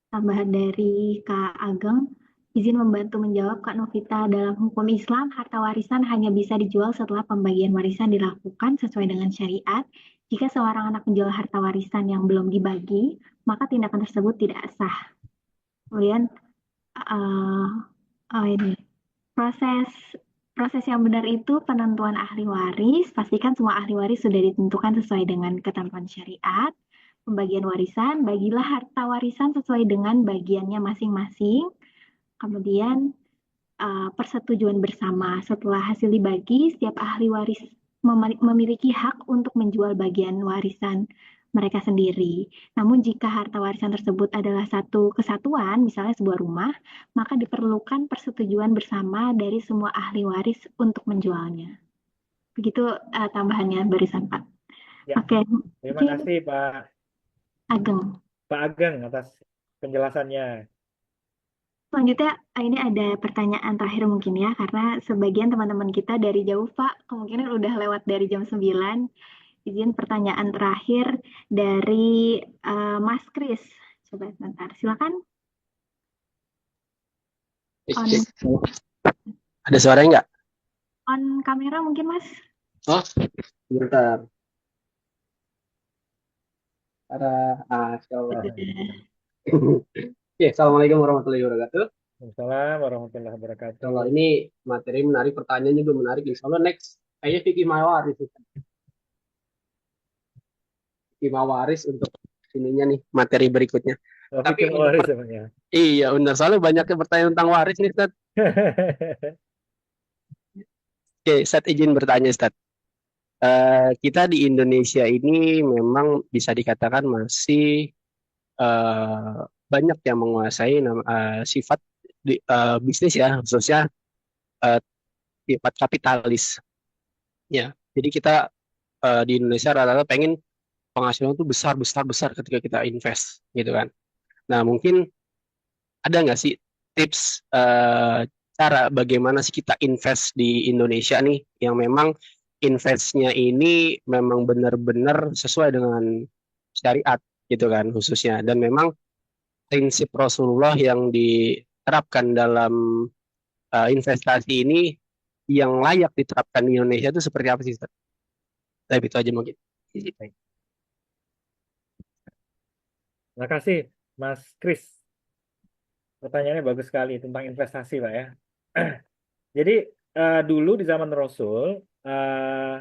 [SPEAKER 4] Tambahan dari Kak Ageng, izin membantu menjawab Kak Novita, dalam hukum Islam, harta warisan hanya bisa dijual setelah pembagian warisan dilakukan sesuai dengan syariat. Jika seorang anak menjual harta warisan yang belum dibagi, maka tindakan tersebut tidak sah. Kemudian, uh, ini proses proses yang benar itu penentuan ahli waris. Pastikan semua ahli waris sudah ditentukan sesuai dengan ketentuan syariat. Pembagian warisan, bagilah harta warisan sesuai dengan bagiannya masing-masing. Kemudian persetujuan bersama. Setelah hasil dibagi, setiap ahli waris memiliki hak untuk menjual bagian warisan mereka sendiri. Namun jika harta warisan tersebut adalah satu kesatuan, misalnya sebuah rumah, maka diperlukan persetujuan bersama dari semua ahli waris untuk menjualnya. Begitu tambahannya barusan, Pak.
[SPEAKER 1] Ya,
[SPEAKER 4] Oke,
[SPEAKER 1] terima
[SPEAKER 4] mungkin
[SPEAKER 1] kasih
[SPEAKER 4] Ageng.
[SPEAKER 1] Pak Ageng atas penjelasannya.
[SPEAKER 4] Selanjutnya, ini ada pertanyaan terakhir mungkin ya, karena sebagian teman-teman kita dari jauh, Pak, kemungkinan udah lewat dari jam 9. Izin pertanyaan terakhir dari Mas Kris. Coba sebentar, silakan. On,
[SPEAKER 5] Ada suaranya nggak?
[SPEAKER 4] on kamera mungkin, Mas.
[SPEAKER 5] Oh, sebentar. Masya Allah. Oke, Assalamualaikum warahmatullahi wabarakatuh.
[SPEAKER 1] Assalamualaikum warahmatullahi wabarakatuh.
[SPEAKER 5] Kalau ini materi menarik, pertanyaannya juga menarik. Insya Allah next, kayaknya fikih mawaris. Fikih mawaris untuk ininya nih, materi berikutnya. Tapi
[SPEAKER 1] Fikih waris sebenarnya.
[SPEAKER 5] iya, benar. Soalnya banyaknya pertanyaan tentang waris nih, Ustaz. Oke, Ustaz izin bertanya, Ustaz. Kita di Indonesia ini memang bisa dikatakan masih banyak yang menguasai sifat bisnis ya, khususnya uh, sifat kapitalis. Ya, jadi kita di Indonesia rata-rata pengen penghasilan itu besar besar besar ketika kita invest, gitu kan. Nah, mungkin ada nggak sih tips cara bagaimana sih kita invest di Indonesia nih yang memang investnya ini memang benar-benar sesuai dengan syariat gitu kan khususnya, dan memang prinsip Rasulullah yang diterapkan dalam investasi ini yang layak diterapkan di Indonesia itu seperti apa sih, Ustaz? Tapi itu aja mungkin.
[SPEAKER 1] Baik. Terima kasih, Mas Kris. Pertanyaannya bagus sekali tentang investasi, Pak ya. Jadi dulu di zaman Rasul eh,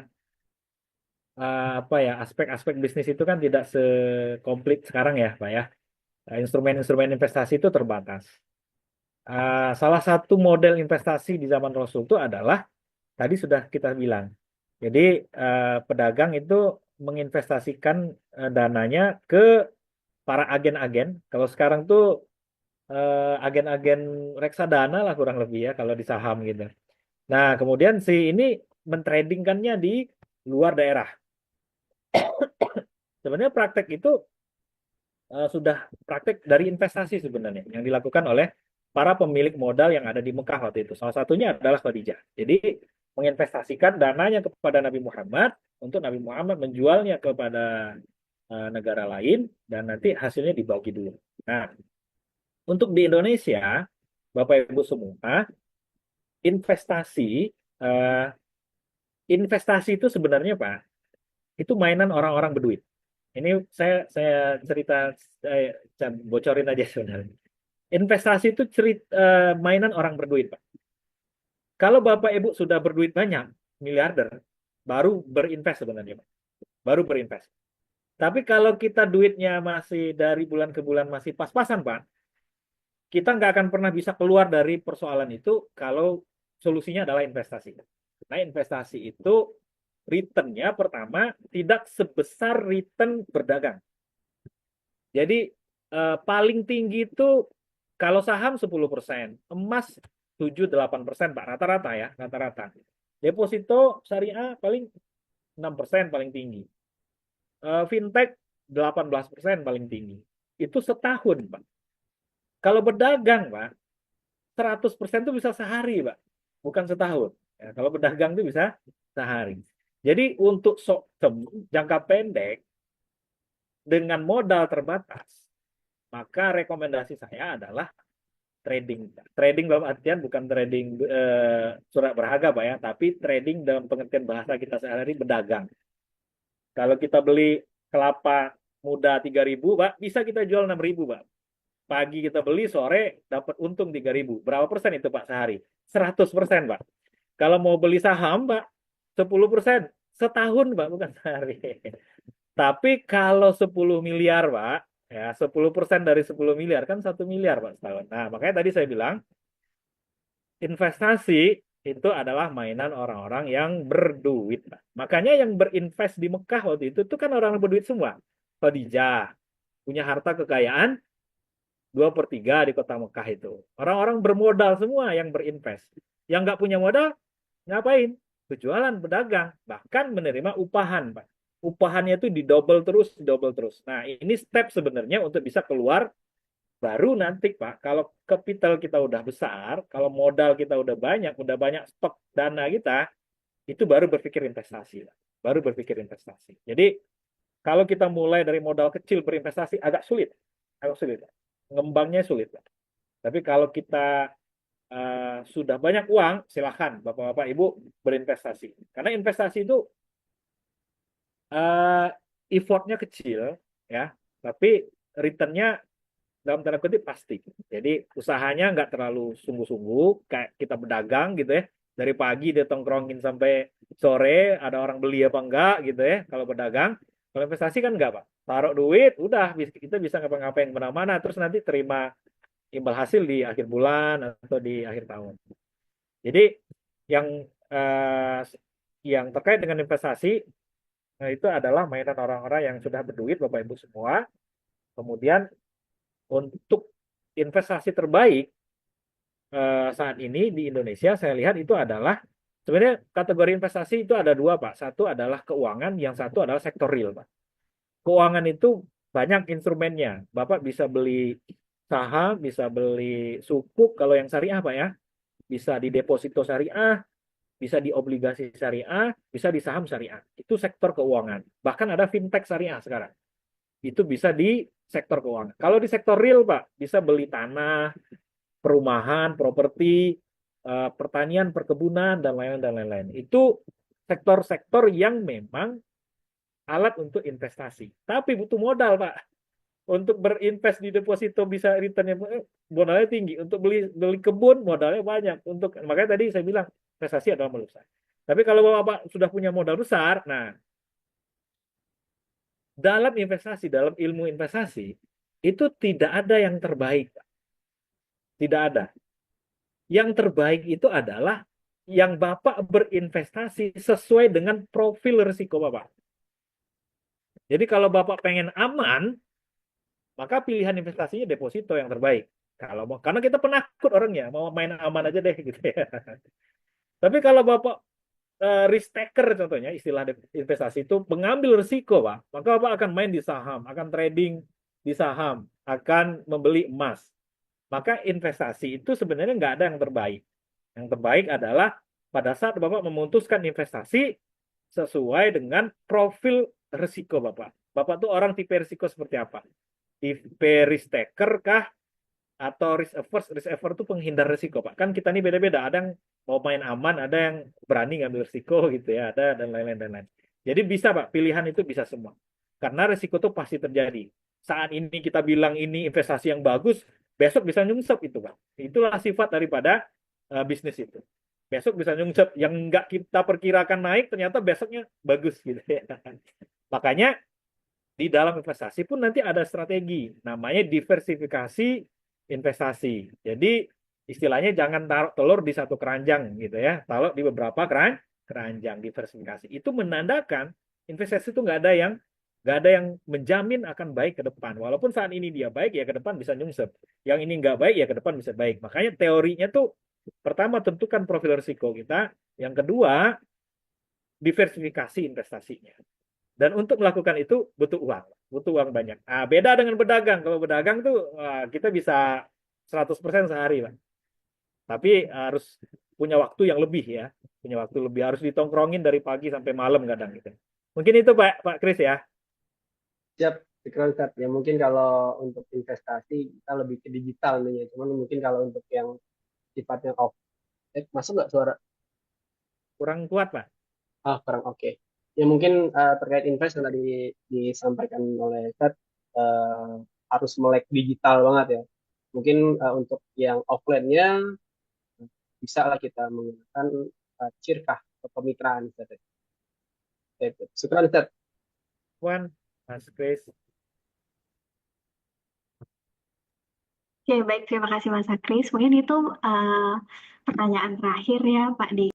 [SPEAKER 1] apa ya, aspek-aspek bisnis itu kan tidak sekomplit sekarang ya, Pak ya. Instrumen-instrumen investasi itu terbatas. Salah satu model investasi di zaman Rasul itu adalah tadi sudah kita bilang. Jadi pedagang itu menginvestasikan dananya ke para agen-agen. Kalau sekarang tuh agen-agen reksadana lah kurang lebih ya kalau di saham gitu. Nah, kemudian si ini mentradingkannya di luar daerah. Sebenarnya praktek itu sudah praktek dari investasi sebenarnya yang dilakukan oleh para pemilik modal yang ada di Mekah waktu itu. Salah satunya adalah Khadijah. Jadi menginvestasikan dananya kepada Nabi Muhammad untuk Nabi Muhammad menjualnya kepada negara lain dan nanti hasilnya dibagi dulu. Nah, untuk di Indonesia, Bapak Ibu semua, investasi eh, investasi itu sebenarnya Pak, itu mainan orang-orang berduit. Ini saya cerita saya bocorin aja sebenarnya. Investasi itu mainan orang berduit, Pak. Kalau Bapak Ibu sudah berduit banyak, miliarder, baru berinvest sebenarnya, Pak. Baru berinvest. Tapi kalau kita duitnya masih dari bulan ke bulan masih pas-pasan, Pak, kita nggak akan pernah bisa keluar dari persoalan itu kalau solusinya adalah investasi. Nah, investasi itu return-nya pertama tidak sebesar return berdagang. Jadi paling tinggi itu kalau saham 10%, emas 7-8% Pak, rata-rata ya, rata-rata. Deposito syariah paling 6% paling tinggi. Fintech 18% paling tinggi. Itu setahun, Pak. Kalau berdagang, Pak, 100% itu bisa sehari, Pak. Bukan setahun. Ya, kalau berdagang itu bisa sehari. Jadi untuk short term, jangka pendek, dengan modal terbatas, maka rekomendasi saya adalah trading. Trading dalam artian bukan trading surat berharga, Pak ya, tapi trading dalam pengertian bahasa kita sehari-hari berdagang. Kalau kita beli kelapa muda 3.000, Pak, bisa kita jual 6.000, Pak. Pagi kita beli, sore dapat untung 3.000. Berapa persen itu, Pak, sehari? 100%, Pak. Kalau mau beli saham, Pak, 10%. Setahun, Pak, bukan sehari. Tapi kalau 10 miliar, Pak, ya 10% dari 10 miliar kan 1 miliar, Pak, setahun. Nah, makanya tadi saya bilang, investasi itu adalah mainan orang-orang yang berduit, Pak. Makanya yang berinvest di Mekah waktu itu kan orang berduit semua. Khadijah punya harta kekayaan 2/3 di kota Mekah itu. Orang-orang bermodal semua yang berinvest. Yang nggak punya modal, ngapain? Berjualan, berdagang, bahkan menerima upahan, Pak. Upahannya itu didouble terus, didouble terus. Nah, ini step sebenarnya untuk bisa keluar. Baru nanti, Pak, kalau kapital kita udah besar, kalau modal kita udah banyak stok dana kita, itu baru berpikir investasi, Pak. Baru berpikir investasi. Jadi, kalau kita mulai dari modal kecil berinvestasi, agak sulit. Agak sulit, Pak. Ngembangnya sulit, Pak. Tapi kalau kita sudah banyak uang, silahkan Bapak-Bapak Ibu berinvestasi. Karena investasi itu effortnya kecil, ya, tapi returnnya dalam tanda kutip pasti. Jadi usahanya nggak terlalu sungguh-sungguh, kayak kita berdagang gitu ya. Dari pagi dia tongkrongin sampai sore, ada orang beli apa enggak gitu ya. Kalau berdagang, kalau investasi kan enggak, Pak. Taruh duit, udah kita bisa ngapa-ngapain kemana-mana, terus nanti terima imbal hasil di akhir bulan atau di akhir tahun. Jadi yang eh, yang terkait dengan investasi itu adalah mainan orang-orang yang sudah berduit, Bapak Ibu semua. Kemudian untuk investasi terbaik saat ini di Indonesia saya lihat itu adalah sebenarnya kategori investasi itu ada dua, Pak. Satu adalah keuangan, yang satu adalah sektor real, Pak. Keuangan itu banyak instrumennya. Bapak bisa beli saham, bisa beli sukuk kalau yang syariah, Pak ya. Bisa di deposito syariah, bisa di obligasi syariah, bisa di saham syariah. Itu sektor keuangan. Bahkan ada fintech syariah sekarang. Itu bisa di sektor keuangan. Kalau di sektor real, Pak, bisa beli tanah, perumahan, properti, pertanian, perkebunan, dan lain-lain. Itu sektor-sektor yang memang alat untuk investasi. Tapi butuh modal, Pak. Untuk berinvest di deposito bisa returnnya modalnya tinggi. Untuk beli kebun modalnya banyak. Makanya tadi saya bilang investasi adalah modal besar. Tapi kalau Bapak sudah punya modal besar, nah dalam investasi, dalam ilmu investasi itu tidak ada yang terbaik, tidak ada. Yang terbaik itu adalah yang Bapak berinvestasi sesuai dengan profil risiko Bapak. Jadi kalau Bapak pengen aman, maka pilihan investasinya deposito yang terbaik. Karena kita penakut orangnya, mau main aman aja deh gitu ya. Tapi kalau Bapak risk taker contohnya, istilah investasi itu pengambil risiko, Pak. Maka Bapak akan main di saham, akan trading di saham, akan membeli emas. Maka investasi itu sebenarnya nggak ada yang terbaik. Yang terbaik adalah pada saat Bapak memutuskan investasi sesuai dengan profil risiko Bapak. Bapak tuh orang tipe risiko seperti apa? Tipe risk taker kah? Atau risk averse? Risk averse itu penghindar risiko, Pak. Kan kita ini beda-beda. Ada yang mau main aman, ada yang berani ngambil risiko gitu ya, ada dan lain-lain dan lain. Jadi bisa, Pak, pilihan itu bisa semua. Karena risiko itu pasti terjadi. Saat ini kita bilang ini investasi yang bagus, besok bisa nyungsep itu, Pak. Itulah sifat daripada bisnis itu. Besok bisa nyungsep, yang nggak kita perkirakan naik, ternyata besoknya bagus gitu ya. Makanya di dalam investasi pun nanti ada strategi, namanya diversifikasi investasi. Jadi istilahnya jangan taruh telur di satu keranjang gitu ya, taruh di beberapa keranjang, diversifikasi. Itu menandakan investasi itu nggak ada yang menjamin akan baik ke depan. Walaupun saat ini dia baik, ya ke depan bisa nyungsep. Yang ini nggak baik, ya ke depan bisa baik. Makanya teorinya tuh pertama tentukan profil risiko kita, yang kedua diversifikasi investasinya. Dan untuk melakukan itu butuh uang banyak. Nah, beda dengan berdagang. Kalau berdagang tuh kita bisa 100% sehari, Pak. Tapi harus punya waktu yang lebih ya. Punya waktu lebih, harus ditongkrongin dari pagi sampai malam kadang gitu. Mungkin itu Pak Kris ya.
[SPEAKER 5] Siap, pikiran Ustaz. Ya mungkin kalau untuk investasi kita lebih ke digital nih ya. Cuman mungkin kalau untuk yang sifatnya off, masuk nggak suara?
[SPEAKER 1] Kurang kuat, Pak.
[SPEAKER 5] Kurang oke. Ya mungkin terkait invest yang tadi disampaikan oleh Ustaz, harus melek digital banget ya. Mungkin untuk yang offline-nya bisa lah kita menggunakan cirkah atau kemitraan Ustaz. Syukran Ustaz.
[SPEAKER 1] Wan, Mas Kris.
[SPEAKER 4] Oke, baik. Terima kasih Mas Kris. Mungkin itu pertanyaan terakhir ya, Pak Di.